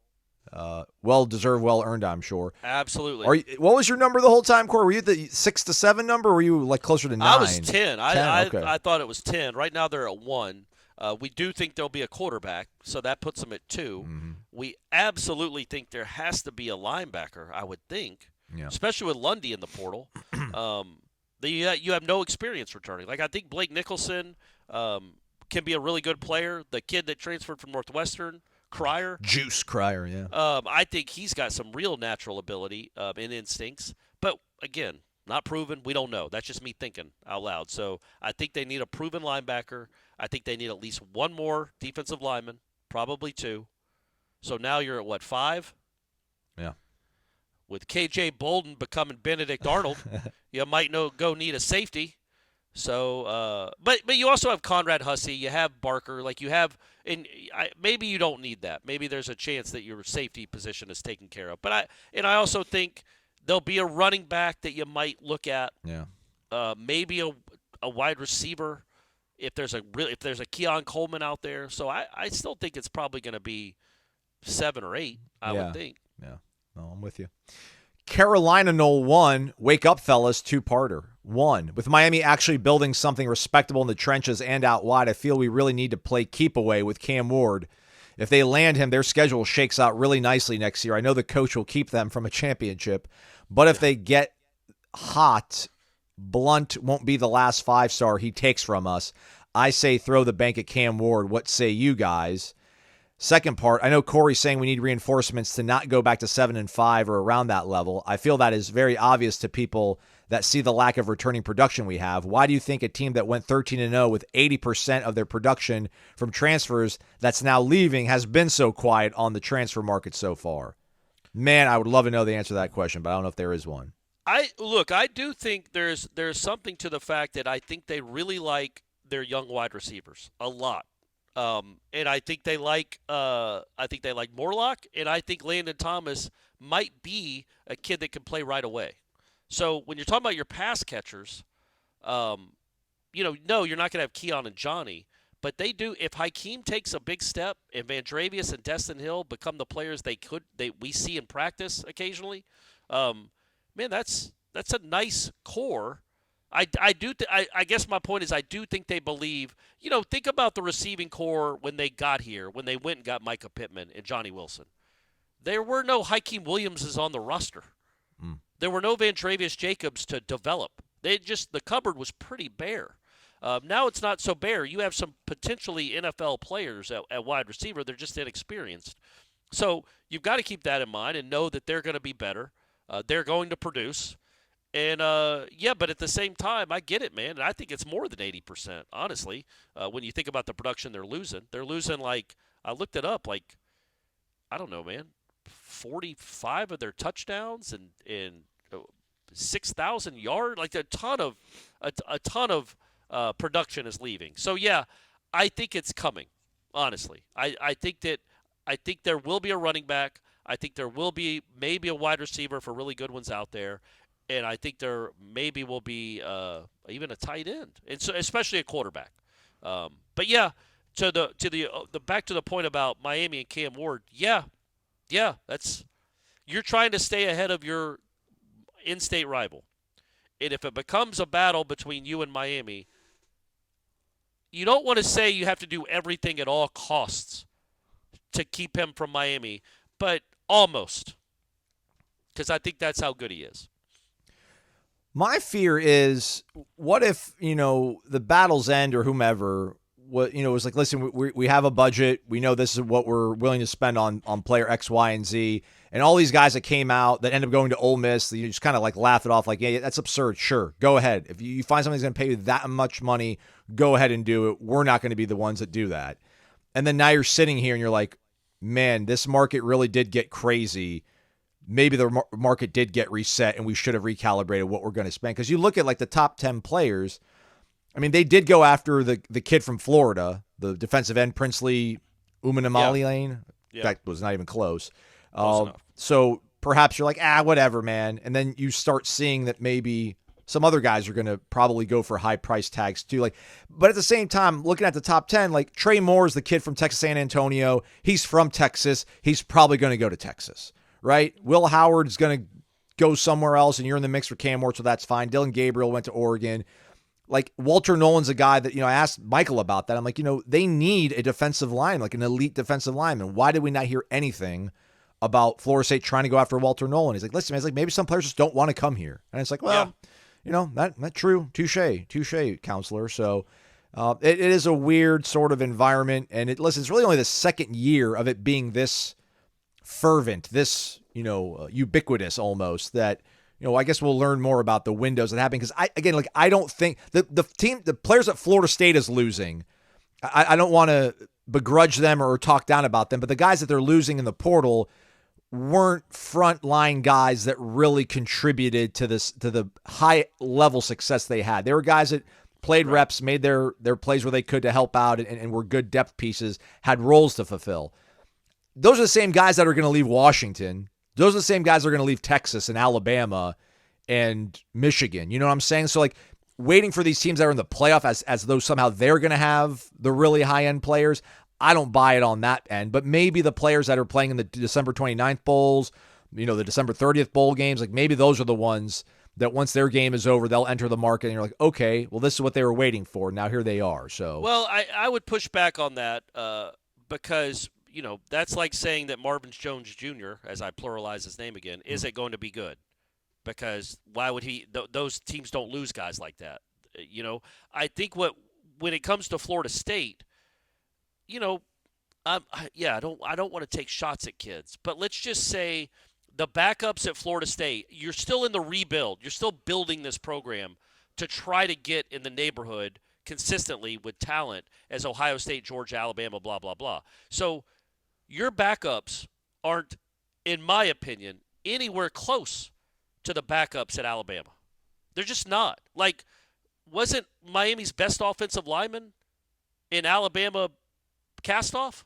Well-deserved, well-earned, I'm sure. Absolutely. What was your number the whole time, Corey? Were you the 6 to 7 number, or were you like closer to 9? I was 10. Okay. I thought it was 10. Right now they're at 1. We do think there'll be a quarterback, so that puts them at 2. Mm-hmm. We absolutely think there has to be a linebacker, I would think, especially with Lundy in the portal. You have no experience returning. Like, I think Blake Nicholson can be a really good player. The kid that transferred from Northwestern, Cryer. Juice Cryer, yeah. I think he's got some real natural ability and instincts. But, again, not proven. We don't know. That's just me thinking out loud. So I think they need a proven linebacker. I think they need at least one more defensive lineman, probably 2. So now you're at, 5? Yeah. With K.J. Bolden becoming Benedict Arnold, you might go need a safety. So, but you also have Conrad Hussey. You have Barker. Like you have, maybe you don't need that. Maybe there's a chance that your safety position is taken care of. But I also think there'll be a running back that you might look at. Yeah. Maybe a wide receiver if there's a Keon Coleman out there. So I still think it's probably going to be 7 or 8. I would think. Yeah. No, I'm with you. Carolina Noel 1, wake up, fellas, 2-parter. 1, with Miami actually building something respectable in the trenches and out wide, I feel we really need to play keep away with Cam Ward. If they land him, their schedule shakes out really nicely next year. I know the coach will keep them from a championship, but if they get hot, Blunt won't be the last 5-star he takes from us. I say throw the bank at Cam Ward. What say you guys? Second part, I know Corey's saying we need reinforcements to not go back to 7 and 5 or around that level. I feel that is very obvious to people that see the lack of returning production we have. Why do you think a team that went 13-0 with 80% of their production from transfers that's now leaving has been so quiet on the transfer market so far? Man, I would love to know the answer to that question, but I don't know if there is one. I do think there's something to the fact that I think they really like their young wide receivers a lot. And I think they like Morlock, and I think Landon Thomas might be a kid that can play right away. So when you're talking about your pass catchers, no, you're not going to have Keon and Johnny, but they do. If Hakeem takes a big step and Vandravius and Destin Hill become the players we see in practice occasionally, man, that's a nice core. I guess my point is I do think they believe, think about the receiving core when they got here, when they went and got Micah Pittman and Johnny Wilson. There were no Hakeem Williamses on the roster. There were no Vantravius Jacobs to develop. The cupboard was pretty bare. Now it's not so bare. You have some potentially NFL players at wide receiver. They're just inexperienced. So you've got to keep that in mind and know that they're going to be better. They're going to produce. And, but at the same time, I get it, man. And I think it's more than 80%, honestly, when you think about the production they're losing. They're losing, I looked it up, I don't know, man, 45 of their touchdowns and 6,000 yards. A ton of production is leaving. So, yeah, I think it's coming, honestly. I think there will be a running back. I think there will be maybe a wide receiver for really good ones out there. And I think there maybe will be even a tight end, and so especially a quarterback. But yeah, to the back to the point about Miami and Cam Ward. Yeah, that's you're trying to stay ahead of your in-state rival, and if it becomes a battle between you and Miami, you don't want to say you have to do everything at all costs to keep him from Miami, but almost, because I think that's how good he is. My fear is, what if, the battle's end or whomever, was like, listen, we have a budget. We know this is what we're willing to spend on player X, Y, and Z. And all these guys that came out that end up going to Ole Miss, you just kind of like laugh it off like, yeah, that's absurd. Sure, go ahead. If you find somebody's going to pay you that much money, go ahead and do it. We're not going to be the ones that do that. And then now you're sitting here and you're like, man, this market really did get crazy. Maybe the market did get reset and we should have recalibrated what we're going to spend. Because you look at like the top 10 players, I mean, they did go after the kid from Florida, the defensive end, Princely Umanamali Lane. Yeah. That was not even close. Close enough. So perhaps you're like, whatever, man. And then you start seeing that maybe some other guys are going to probably go for high price tags too. But at the same time, looking at the top 10, like Trey Moore is the kid from Texas San Antonio. He's from Texas. He's probably going to go to Texas, right? Will Howard is going to go somewhere else, and you're in the mix for Cam Ward, so that's fine. Dylan Gabriel went to Oregon. Like Walter Nolan's a guy that, I asked Michael about that. I'm like, they need a defensive line, like an elite defensive lineman. Why did we not hear anything about Florida State trying to go after Walter Nolan? He's like, listen, man, it's like maybe some players just don't want to come here. And it's like, well, that's true. Touche, counselor. So it is a weird sort of environment. And it's really only the second year of it being this fervent, this, ubiquitous almost, that, I guess we'll learn more about the windows that happen. Because I don't think the players that Florida State is losing, I don't want to begrudge them or talk down about them, but the guys that they're losing in the portal weren't frontline guys that really contributed to the high level success they had. They were guys that played reps, made their plays where they could to help out, and were good depth pieces, had roles to fulfill. Those are the same guys that are going to leave Washington. Those are the same guys that are going to leave Texas and Alabama and Michigan. You know what I'm saying? So like waiting for these teams that are in the playoff as though somehow they're going to have the really high-end players, I don't buy it on that end. But maybe the players that are playing in the December 29th bowls, the December 30th bowl games, like maybe those are the ones that once their game is over, they'll enter the market and you're like, okay, well, this is what they were waiting for. Now here they are. So well, I would push back on that because that's like saying that Marvin Jones Jr., as I pluralize his name again, isn't going to be good. Because why would he? Those teams don't lose guys like that. I think when it comes to Florida State, I don't want to take shots at kids, but let's just say the backups at Florida State, you're still in the rebuild. You're still building this program to try to get in the neighborhood consistently with talent as Ohio State, Georgia, Alabama, blah, blah, blah. So your backups aren't, in my opinion, anywhere close to the backups at Alabama. They're just not. Like, wasn't Miami's best offensive lineman in Alabama Castoff?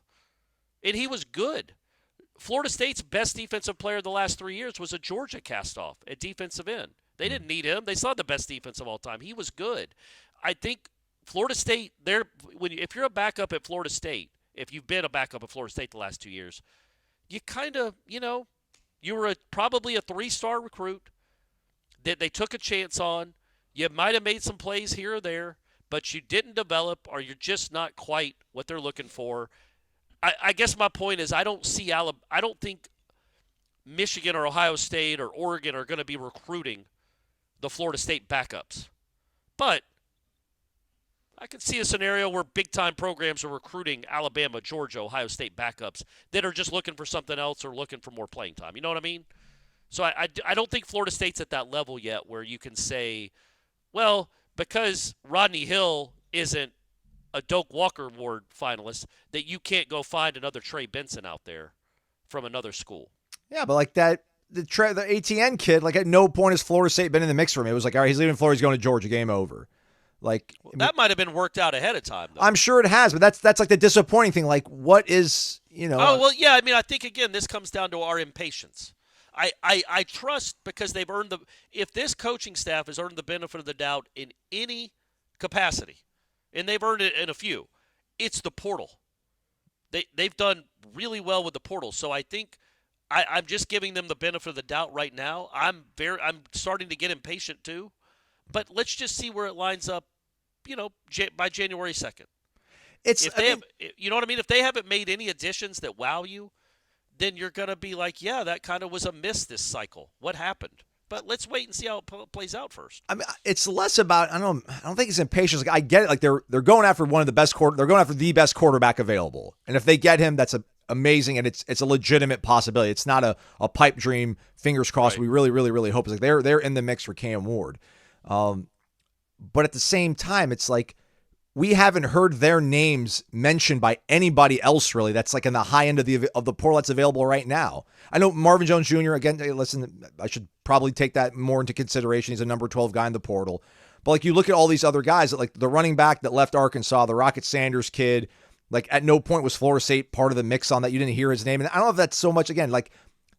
And he was good. Florida State's best defensive player the last 3 years was a Georgia Castoff at defensive end. They didn't need him. They saw the best defense of all time. He was good. I think Florida State, if you're a backup at Florida State, if you've been a backup at Florida State the last 2 years, you kind of, you were probably a 3-star recruit that they took a chance on. You might have made some plays here or there, but you didn't develop, or you're just not quite what they're looking for. I guess my point is I don't think Michigan or Ohio State or Oregon are going to be recruiting the Florida State backups. But I could see a scenario where big-time programs are recruiting Alabama, Georgia, Ohio State backups that are just looking for something else or looking for more playing time. You know what I mean? So I don't think Florida State's at that level yet where you can say, well, because Rodney Hill isn't a Doak Walker Award finalist, that you can't go find another Trey Benson out there from another school. Yeah, but like that, the ATN kid, like at no point has Florida State been in the mix for him. It was like, all right, he's leaving Florida, he's going to Georgia, game over. Like that might have been worked out ahead of time, though. I'm sure it has, but that's like the disappointing thing. Like, what is, Oh, well, yeah, I mean, I think, again, this comes down to our impatience. I trust because they've earned if this coaching staff has earned the benefit of the doubt in any capacity, and they've earned it in a few, it's the portal. They've done really well with the portal. So I think I'm just giving them the benefit of the doubt right now. I'm starting to get impatient too. But let's just see where it lines up, by January 2nd. You know what I mean? If they haven't made any additions that wow you, then you're going to be like, yeah, that kind of was a miss this cycle. What happened? But let's wait and see how it plays out first. I mean, it's less about I don't think it's impatience. Like, I get it. Like they're going after one of the best they're going after the best quarterback available, and if they get him, that's amazing, and it's a legitimate possibility. It's not a pipe dream. Fingers crossed. Right. We really, really, really hope it's like they're in the mix for Cam Ward. But at the same time, it's like we haven't heard their names mentioned by anybody else really. That's like in the high end of the portal that's available right now. I know Marvin Jones Jr. Again. Listen, I should probably take that more into consideration. He's a number 12 guy in the portal. But like you look at all these other guys, like the running back that left Arkansas, the Rocket Sanders kid. Like at no point was Florida State part of the mix on that. You didn't hear his name, and I don't know if that's so much. Again, like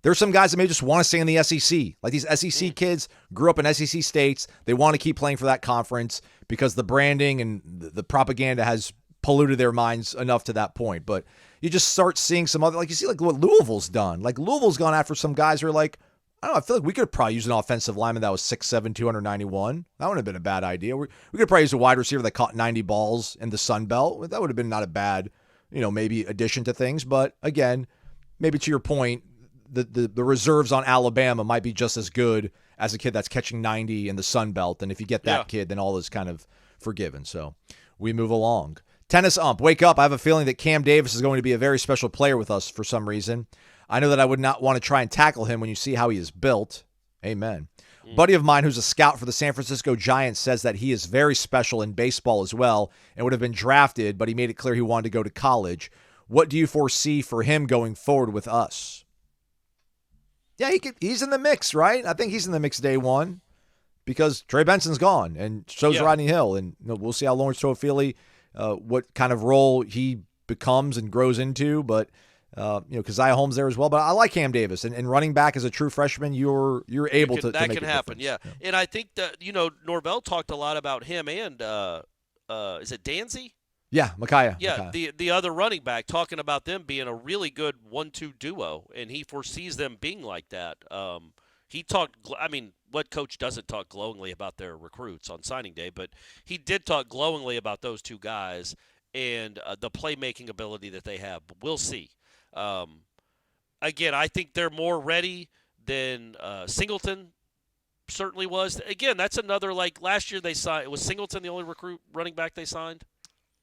there's some guys that may just want to stay in the SEC. Like these SEC kids grew up in SEC states. They want to keep playing for that conference because the branding and the propaganda has polluted their minds enough to that point. But you just start seeing some other, like you see like what Louisville's done. Like Louisville's gone after some guys who are like, I don't know, I feel like we could have probably used an offensive lineman that was 6'7", 291. That wouldn't have been a bad idea. We could have probably used a wide receiver that caught 90 balls in the Sun Belt. That would have been not a bad, maybe addition to things. But again, maybe to your point, the reserves on Alabama might be just as good as a kid that's catching 90 in the Sun Belt. And if you get that kid, then all is kind of forgiven. So we move along. Tennis ump, wake up. I have a feeling that Cam Davis is going to be a very special player with us for some reason. I know that I would not want to try and tackle him when you see how he is built. Amen. Buddy of mine who's a scout for the San Francisco Giants says that he is very special in baseball as well and would have been drafted, but he made it clear he wanted to go to college. What do you foresee for him going forward with us? Yeah, he's in the mix, right? I think he's in the mix day one because Trey Benson's gone and so's Rodney Hill. And we'll see how Lawrence Toafili, what kind of role he becomes and grows into. But Keziah Holmes there as well. But I like Cam Davis. And running back as a true freshman, you're able to that make can a happen, difference. yeah. And I think that, Norvell talked a lot about him and is it Danzy? Yeah, Micaiah. Yeah, the other running back, talking about them being a really good 1-2 duo, and he foresees them being like that. He talked, what coach doesn't talk glowingly about their recruits on signing day, but he did talk glowingly about those two guys and the playmaking ability that they have. But we'll see. Again, I think they're more ready than Singleton certainly was. Again, that's another, like last year they signed, was Singleton the only running back they signed?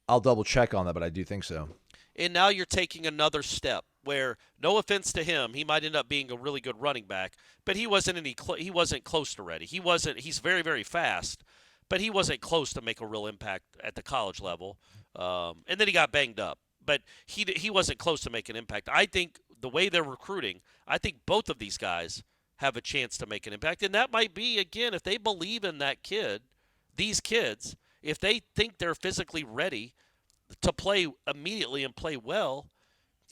I'll double check on that, but I do think so. And now you're taking another step where, no offense to him, he might end up being a really good running back, but he wasn't close to ready. He's very, very fast, but he wasn't close to make a real impact at the college level. And then he got banged up, but he wasn't close to make an impact. I think the way they're recruiting, I think both of these guys have a chance to make an impact. And that might be, again, if they believe in these kids, if they think they're physically ready to play immediately and play well,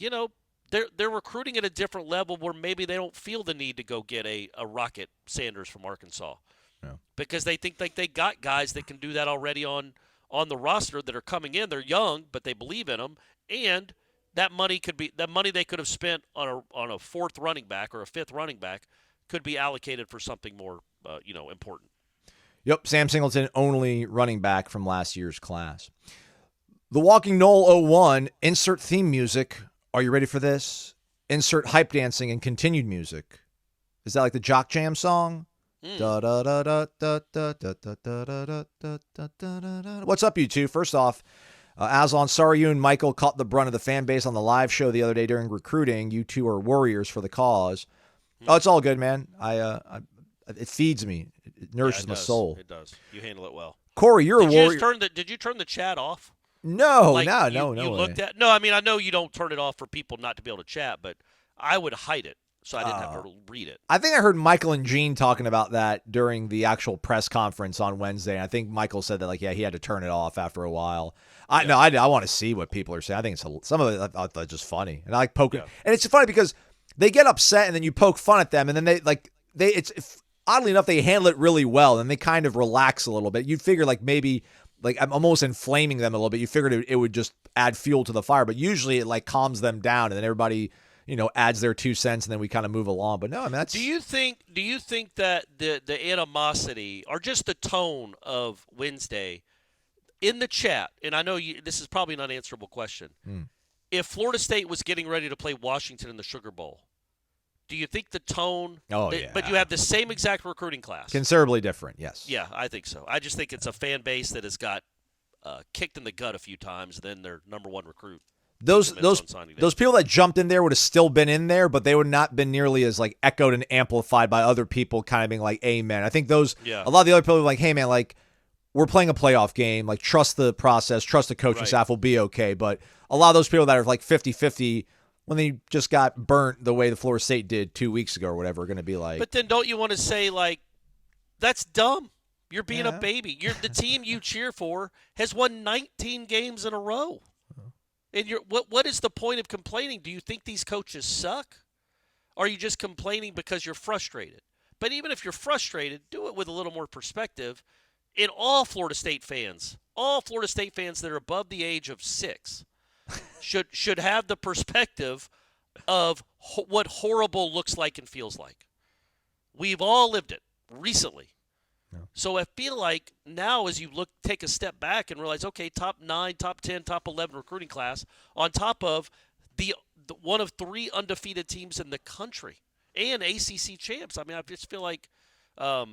they're recruiting at a different level where maybe they don't feel the need to go get a Rocket Sanders from Arkansas. Yeah. Because they think like they got guys that can do that already on the roster that are coming in. They're young, but they believe in them, and that money they could have spent on a fourth running back or a fifth running back could be allocated for something more important. Yep, Sam Singleton, only running back from last year's class. The Walking Knoll 01, insert theme music. Are you ready for this? Insert hype dancing and continued music. Is that like the Jock Jam song? What's up, you two? First off, Aslan, sorry you and Michael caught the brunt of the fan base on the live show the other day during recruiting. You two are warriors for the cause. Oh, it's all good, man. It feeds me. It nourishes my soul. It does. You handle it well. Corey, you're a warrior. Did you turn the chat off? No, no. You looked at. No, I know you don't turn it off for people not to be able to chat, but I would hide it so I didn't have to read it. I think I heard Michael and Gene talking about that during the actual press conference on Wednesday. I think Michael said that he had to turn it off after a while. I want to see what people are saying. I think some of it I thought was just funny, and I like poking. Yeah. And it's funny because they get upset and then you poke fun at them, and then it's oddly enough they handle it really well, and they kind of relax a little bit. You'd figure maybe I'm almost inflaming them a little bit. You figured it would just add fuel to the fire, but usually it calms them down, and then everybody adds their 2 cents, and then we kind of move along. But no, that's. Do you think that the animosity or just the tone of Wednesday in the chat, and I know this is probably an unanswerable question, if Florida State was getting ready to play Washington in the Sugar Bowl, Do you think the tone? Oh, yeah. But you have the same exact recruiting class. Considerably different, yes. Yeah, I think so. I just think it's a fan base that has got kicked in the gut a few times. Then their number one recruit. Those people that jumped in there would have still been in there, but they would not been nearly as like echoed and amplified by other people kind of being like, amen. I think a lot of the other people were like, hey man, like we're playing a playoff game, like trust the process, trust the coaching staff will be okay. But a lot of those people that are like 50-50 when they just got burnt the way the Florida State did 2 weeks ago or whatever are going to be like. But then don't you want to say like, that's dumb. You're being a baby. The team you cheer for has won 19 games in a row. And what is the point of complaining? Do you think these coaches suck? Or are you just complaining because you're frustrated? But even if you're frustrated, do it with a little more perspective. In all Florida State fans that are above the age of 6 should have the perspective of what horrible looks like and feels like. We've all lived it recently. So I feel like now as you take a step back and realize, okay, top 9, top 10, top 11 recruiting class on top of the one of 3 undefeated teams in the country and ACC champs. I mean, I just feel like, what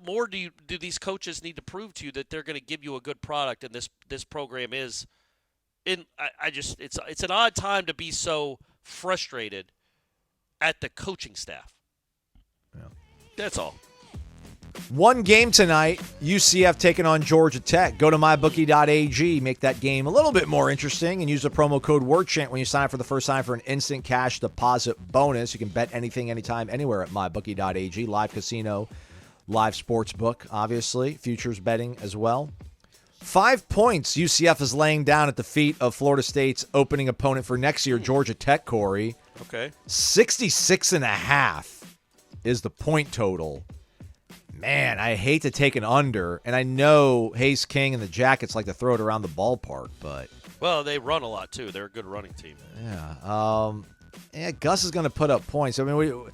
more do these coaches need to prove to you that they're going to give you a good product and this program is? It's an odd time to be so frustrated at the coaching staff. Yeah. That's all. One game tonight, UCF taking on Georgia Tech. Go to mybookie.ag, make that game a little bit more interesting, and use the promo code WARCHANT when you sign up for the first time for an instant cash deposit bonus. You can bet anything, anytime, anywhere at mybookie.ag. Live casino, live sports book, obviously. Futures betting as well. 5 points UCF is laying down at the feet of Florida State's opening opponent for next year, Georgia Tech, Corey. Okay. 66.5 is the point total. Man, I hate to take an under, and I know Hayes King and the Jackets like to throw it around the ballpark, but... Well, they run a lot, too. They're a good running team. Yeah. Gus is going to put up points. I mean,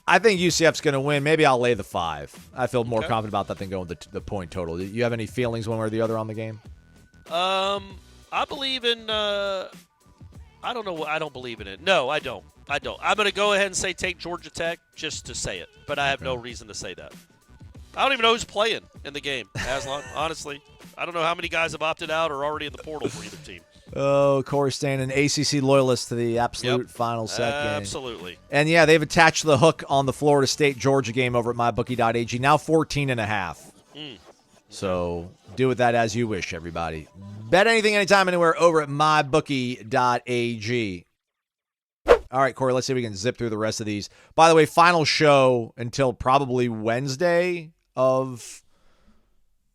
I think UCF's going to win. Maybe I'll lay the 5. I feel more confident about that than going the point total. Do you have any feelings one way or the other on the game? I believe in... I don't know. I don't believe in it. No, I don't. I'm going to go ahead and say take Georgia Tech just to say it, but I have no reason to say that. I don't even know who's playing in the game, Aslan, honestly. I don't know how many guys have opted out or are already in the portal for either team. Oh, Corey staying an ACC loyalist to the absolute final second. Absolutely. And, yeah, they've attached the hook on the Florida State-Georgia game over at mybookie.ag. Now 14.5. So do with that as you wish, everybody. Bet anything, anytime, anywhere over at mybookie.ag. All right, Corey, let's see if we can zip through the rest of these. By the way, final show until probably Wednesday of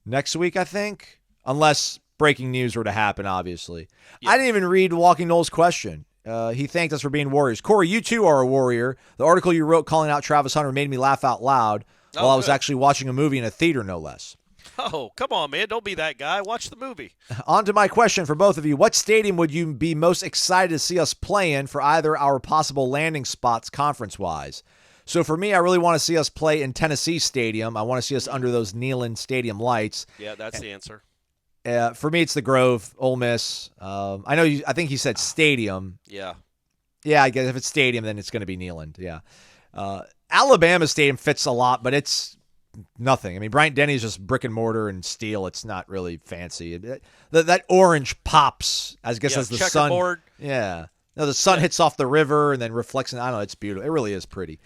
next week, I think, unless breaking news were to happen, obviously. Yeah. I didn't even read Walking Noles' question. He thanked us for being warriors. Corey, you too are a warrior. The article you wrote calling out Travis Hunter made me laugh out loud while I was actually watching a movie in a theater, no less. Oh, come on, man. Don't be that guy. Watch the movie. On to my question for both of you. What stadium would you be most excited to see us play in for either our possible landing spots conference-wise? So for me, I really want to see us play in Tennessee Stadium. I want to see us under those Neyland Stadium lights. Yeah, that's the answer. For me, it's the Grove, Ole Miss. I think he said stadium. Yeah. Yeah, I guess if it's stadium, then it's going to be Neyland. Yeah. Alabama Stadium fits a lot, but it's nothing. I mean, Bryant Denny is just brick and mortar and steel. It's not really fancy. That orange pops, I guess, as the checkerboard. sun. Yeah. No, the sun hits off the river and then reflects. I don't know. It's beautiful. It really is pretty.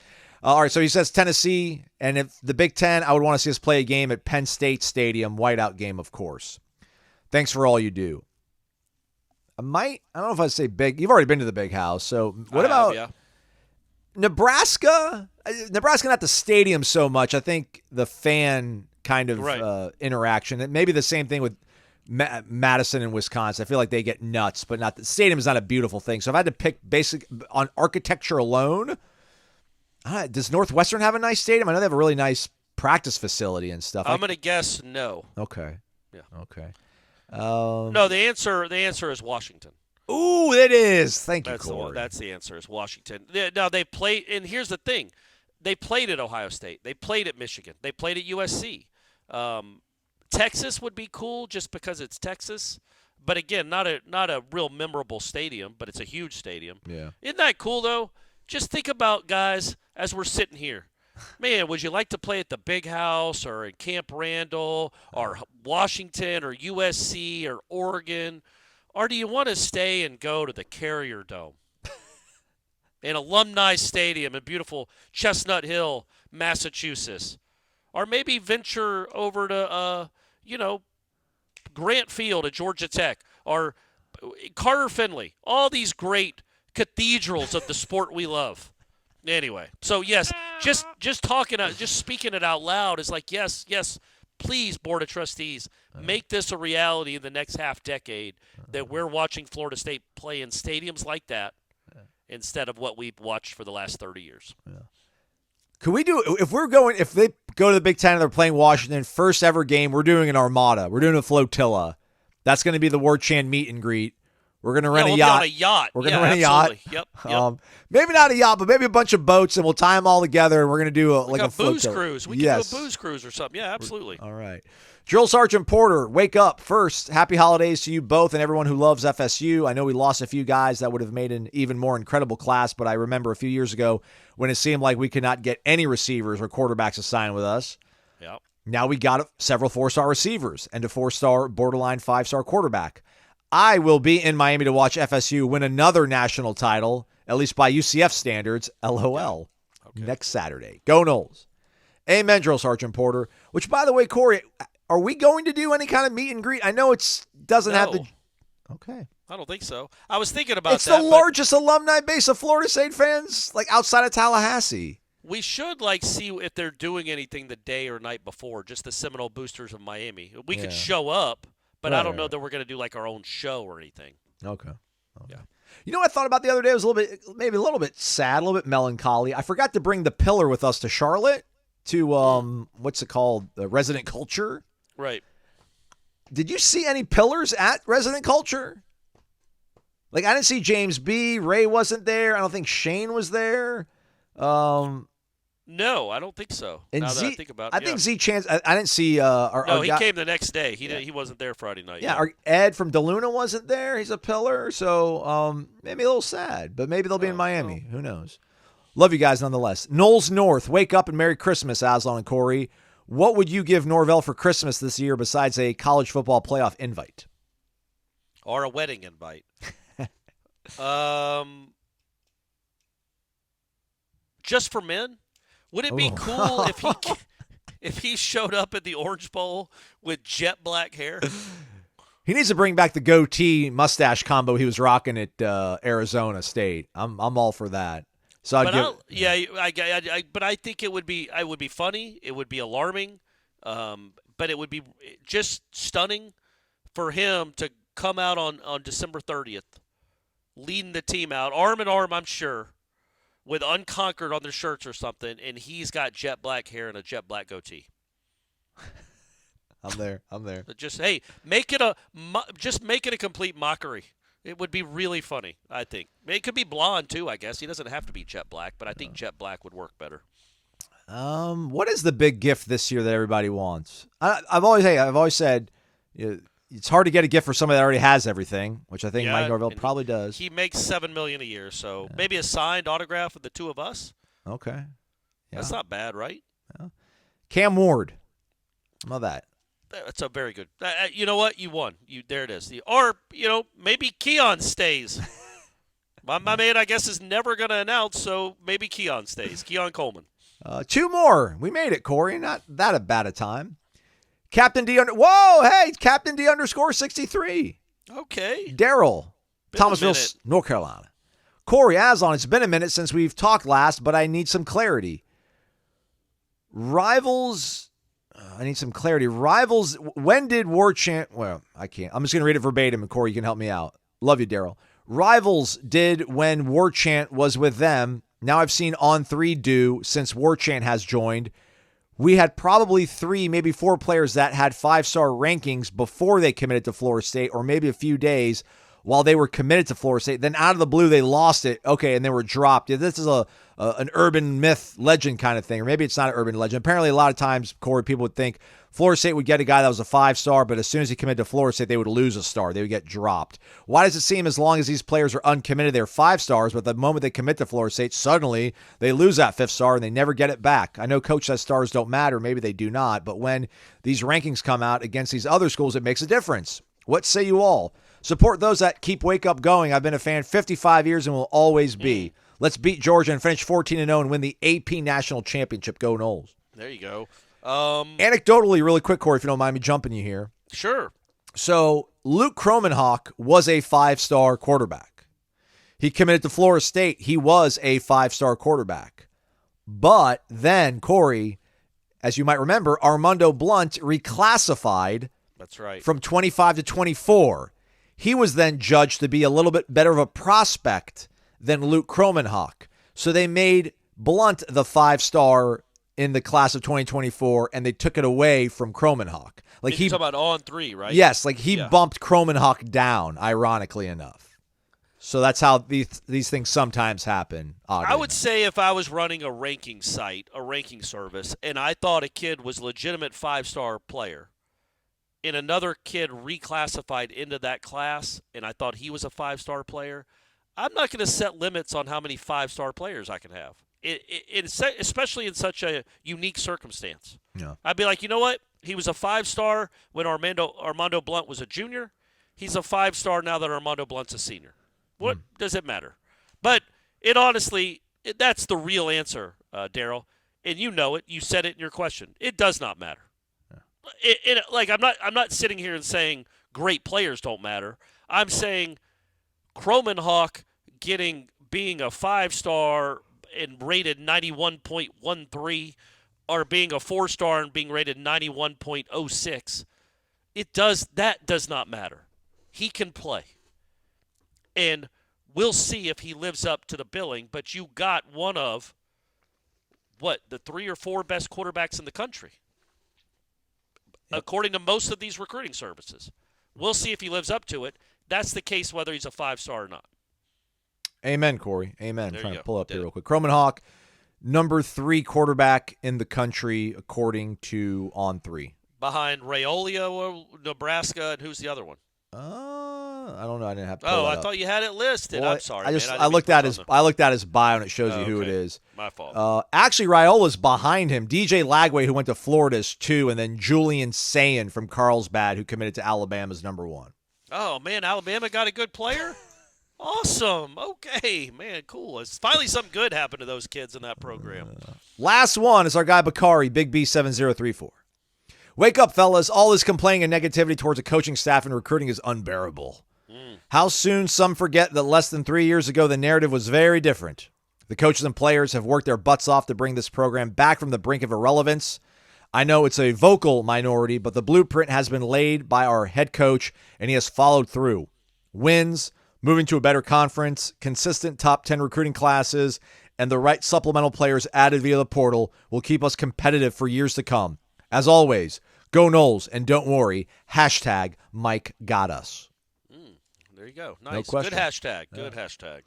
All right. So he says Tennessee, and if the Big Ten, I would want to see us play a game at Penn State Stadium, whiteout game, of course. Thanks for all you do. I don't know if I'd say big. You've already been to the Big House. So what about Nebraska? Nebraska, not the stadium so much. I think the fan kind of interaction. Maybe the same thing with Madison and Wisconsin. I feel like they get nuts, but not the stadium is not a beautiful thing. So if I had to pick basic on architecture alone, does Northwestern have a nice stadium? I know they have a really nice practice facility and stuff. I'm going to guess no. Okay. Yeah. Okay. No, the answer is Washington. Ooh, it is. Thank you, Corey. That's the answer is Washington. Now, they played, and here's the thing. They played at Ohio State. They played at Michigan. They played at USC. Texas would be cool just because it's Texas. But, again, not a real memorable stadium, but it's a huge stadium. Yeah. Isn't that cool, though? just think about, guys, as we're sitting here. Man, would you like to play at the Big House or in Camp Randall or Washington or USC or Oregon? Or do you want to stay and go to the Carrier Dome? An Alumni Stadium in beautiful Chestnut Hill, Massachusetts. Or maybe venture over to, Grant Field at Georgia Tech. Or Carter Finley. All these great cathedrals of the sport we love. Anyway, so yes, just speaking it out loud is like, yes, please, Board of Trustees, make this a reality in the next half decade that we're watching Florida State play in stadiums like that instead of what we've watched for the last 30 years. Yeah. Could we do, if they go to the Big Ten and they're playing Washington, first ever game, we're doing an armada. We're doing a flotilla. That's going to be the Warchant meet and greet. We're going to rent a yacht. On a yacht. We're going to rent a yacht. Yep. Maybe not a yacht, but maybe a bunch of boats, and we'll tie them all together, and we're going to do a booze flotilla. cruise. We can do a booze cruise or something. Yeah, absolutely. All right. Drill Sergeant Porter, wake up. First, happy holidays to you both and everyone who loves FSU. I know we lost a few guys that would have made an even more incredible class, but I remember a few years ago when it seemed like we could not get any receivers or quarterbacks assigned with us. Yep. Now we got several 4-star receivers and a 4-star, borderline 5-star quarterback. I will be in Miami to watch FSU win another national title, at least by UCF standards, LOL, next Saturday. Go Noles. Amen, Drill Sergeant Porter. Which, by the way, Corey, are we going to do any kind of meet and greet? I know it doesn't have the... Okay. I don't think so. I was thinking about that. It's the largest alumni base of Florida State fans, outside of Tallahassee. We should, see if they're doing anything the day or night before, just the Seminole Boosters of Miami. We could show up. But I don't know that we're going to do our own show or anything. Okay. Yeah. You know what I thought about the other day? It was maybe a little bit sad, a little bit melancholy. I forgot to bring the pillar with us to Charlotte to, what's it called? The Resident Culture. Right. Did you see any pillars at Resident Culture? I didn't see James B. Ray wasn't there. I don't think Shane was there. No, I don't think so. And now that I think about it, I think Z Chance. I didn't see. He came the next day. He wasn't there Friday night. Yeah, Ed from DeLuna wasn't there. He's a pillar, so maybe a little sad, but maybe they'll be in Miami. Who knows? Love you guys nonetheless. Noles North, wake up and Merry Christmas, Aslan and Corey. What would you give Norvell for Christmas this year besides a college football playoff invite? Or a wedding invite. Just for men? Would it be cool if he showed up at the Orange Bowl with jet black hair? He needs to bring back the goatee mustache combo he was rocking at Arizona State. I'm all for that. So but I think it would be funny. It would be alarming, but it would be just stunning for him to come out on December 30th, leading the team out arm in arm. I'm sure. With Unconquered on their shirts or something, and he's got jet black hair and a jet black goatee. I'm there. Just make it a complete mockery. It would be really funny, I think. It could be blonde too, I guess. He doesn't have to be jet black, but I think jet black would work better. What is the big gift this year that everybody wants? I've always said, it's hard to get a gift for somebody that already has everything, which I think Mike Norvell probably does. He makes $7 million a year, so maybe a signed autograph of the two of us. Okay, yeah. That's not bad, right? Yeah. Cam Ward, how about that? That's a very good. You know what? You won. There it is. Or maybe Keon stays. my man, I guess, is never going to announce, so maybe Keon stays. Keon Coleman. 2 more. We made it, Corey. Not that bad a time. Captain D Captain D _63. Okay. Daryl, Thomasville, North Carolina. Corey Aslan, it's been a minute since we've talked last, but I need some clarity. Rivals, when did Warchant, well, I can't. I'm just going to read it verbatim, and Corey, you can help me out. Love you, Daryl. Rivals did when Warchant was with them. Now I've seen On 3 do since Warchant has joined. We had probably 3, maybe 4 players that had 5-star rankings before they committed to Florida State, or maybe a few days while they were committed to Florida State. Then out of the blue, they lost it. Okay, and they were dropped. This is an urban myth, legend kind of thing, or maybe it's not an urban legend. Apparently, a lot of times, Corey, people would think Florida State would get a guy that was a 5-star, but as soon as he committed to Florida State, they would lose a star. They would get dropped. Why does it seem as long as these players are uncommitted, they're 5-stars, but the moment they commit to Florida State, suddenly they lose that 5th star and they never get it back? I know Coach says stars don't matter. Maybe they do not. But when these rankings come out against these other schools, it makes a difference. What say you all? Support those that keep Wake Up going. I've been a fan 55 years and will always be. Let's beat Georgia and finish 14-0 and win the AP National Championship. Go Noles. There you go. Anecdotally, really quick, Corey, if you don't mind me jumping you here. Sure. So Luke Kromenhoek was a 5-star quarterback. He committed to Florida State. He was a 5-star quarterback. But then, Corey, as you might remember, Armando Blunt reclassified. That's right. From 25 to 24. He was then judged to be a little bit better of a prospect than Luke Kromenhoek. So they made Blunt the 5-star in the class of 2024, and they took it away from Kromenhoek. Like You're talking about on 3, right? Yes, like he bumped Kromenhoek down, ironically enough. So that's how these things sometimes happen. I would say if I was running a ranking site, a ranking service, and I thought a kid was a legitimate 5-star player, and another kid reclassified into that class, and I thought he was a 5-star player, I'm not going to set limits on how many 5-star players I can have, especially in such a unique circumstance. Yeah. I'd be like, you know what? He was a 5-star when Armando Blunt was a junior. He's a 5-star now that Armando Blunt's a senior. What does it matter? But it honestly, that's the real answer, Daryl. And you know it. You said it in your question. It does not matter. I'm not sitting here and saying great players don't matter. I'm saying Kromenhoek being a 5-star and rated 91.13 or being a 4-star and being rated 91.06, that does not matter. He can play. And we'll see if he lives up to the billing, but you got one of the 3 or 4 best quarterbacks in the country, according to most of these recruiting services. We'll see if he lives up to it. That's the case whether he's a 5-star or not. Amen, Corey. Amen. There Trying you to go. pull up here real quick. Kromenhoek, number 3 quarterback in the country, according to On 3. Behind Raiola, Nebraska, and who's the other one? I don't know. I didn't have to pull I that up. thought you had it listed. Well, I'm sorry. I looked at his bio and it shows you who it is. My fault. Actually, Raiola's behind him. DJ Lagway, who went to Florida, is 2, and then Julian Sayin from Carlsbad, who committed to Alabama, is number 1. Oh man, Alabama got a good player. Awesome. Okay, man, cool. It's finally something good happened to those kids in that program. Last one is our guy Bakari, Big B7034. Wake up, fellas. All this complaining and negativity towards a coaching staff and recruiting is unbearable. How soon some forget that less than 3 years ago, the narrative was very different. The coaches and players have worked their butts off to bring this program back from the brink of irrelevance. I know it's a vocal minority, but the blueprint has been laid by our head coach, and he has followed through. Wins, moving to a better conference, consistent top 10 recruiting classes, and the right supplemental players added via the portal will keep us competitive for years to come. As always, go Noles, and don't worry, hashtag Mike got us. There you go. Nice. No question. Good hashtag. Good hashtag.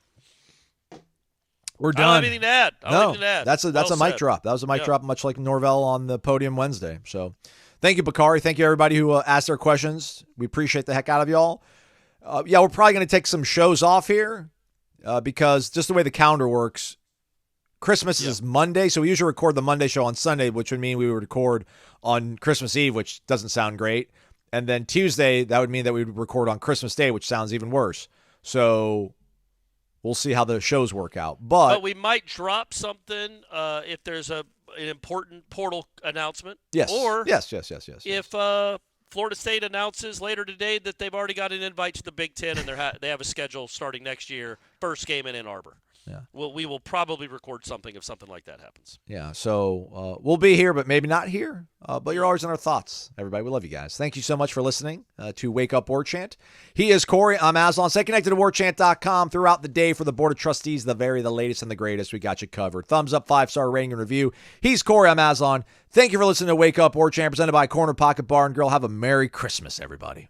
We're done. I don't have anything to add. That's a mic drop. That was a mic drop, much like Norvell on the podium Wednesday. So thank you, Bakari. Thank you, everybody who asked their questions. We appreciate the heck out of y'all. We're probably going to take some shows off here because just the way the calendar works, Christmas is Monday, so we usually record the Monday show on Sunday, which would mean we would record on Christmas Eve, which doesn't sound great. And then Tuesday, that would mean that we would record on Christmas Day, which sounds even worse. So we'll see how the shows work out. But we might drop something if there's an important portal announcement. Yes. Or yes. If Florida State announces later today that they've already got an invite to the Big Ten and they have a schedule starting next year, first game in Ann Arbor. Yeah. We will probably record something if something like that happens. Yeah, so we'll be here, but maybe not here. But you're always in our thoughts, everybody. We love you guys. Thank you so much for listening to Wake Up Warchant. He is Corey. I'm Aslan. Stay connected to warchant.com throughout the day for the Board of Trustees, the latest and the greatest. We got you covered. Thumbs up, 5-star rating and review. He's Corey. I'm Aslan. Thank you for listening to Wake Up Warchant, presented by Corner Pocket Bar and Grill. Have a Merry Christmas, everybody.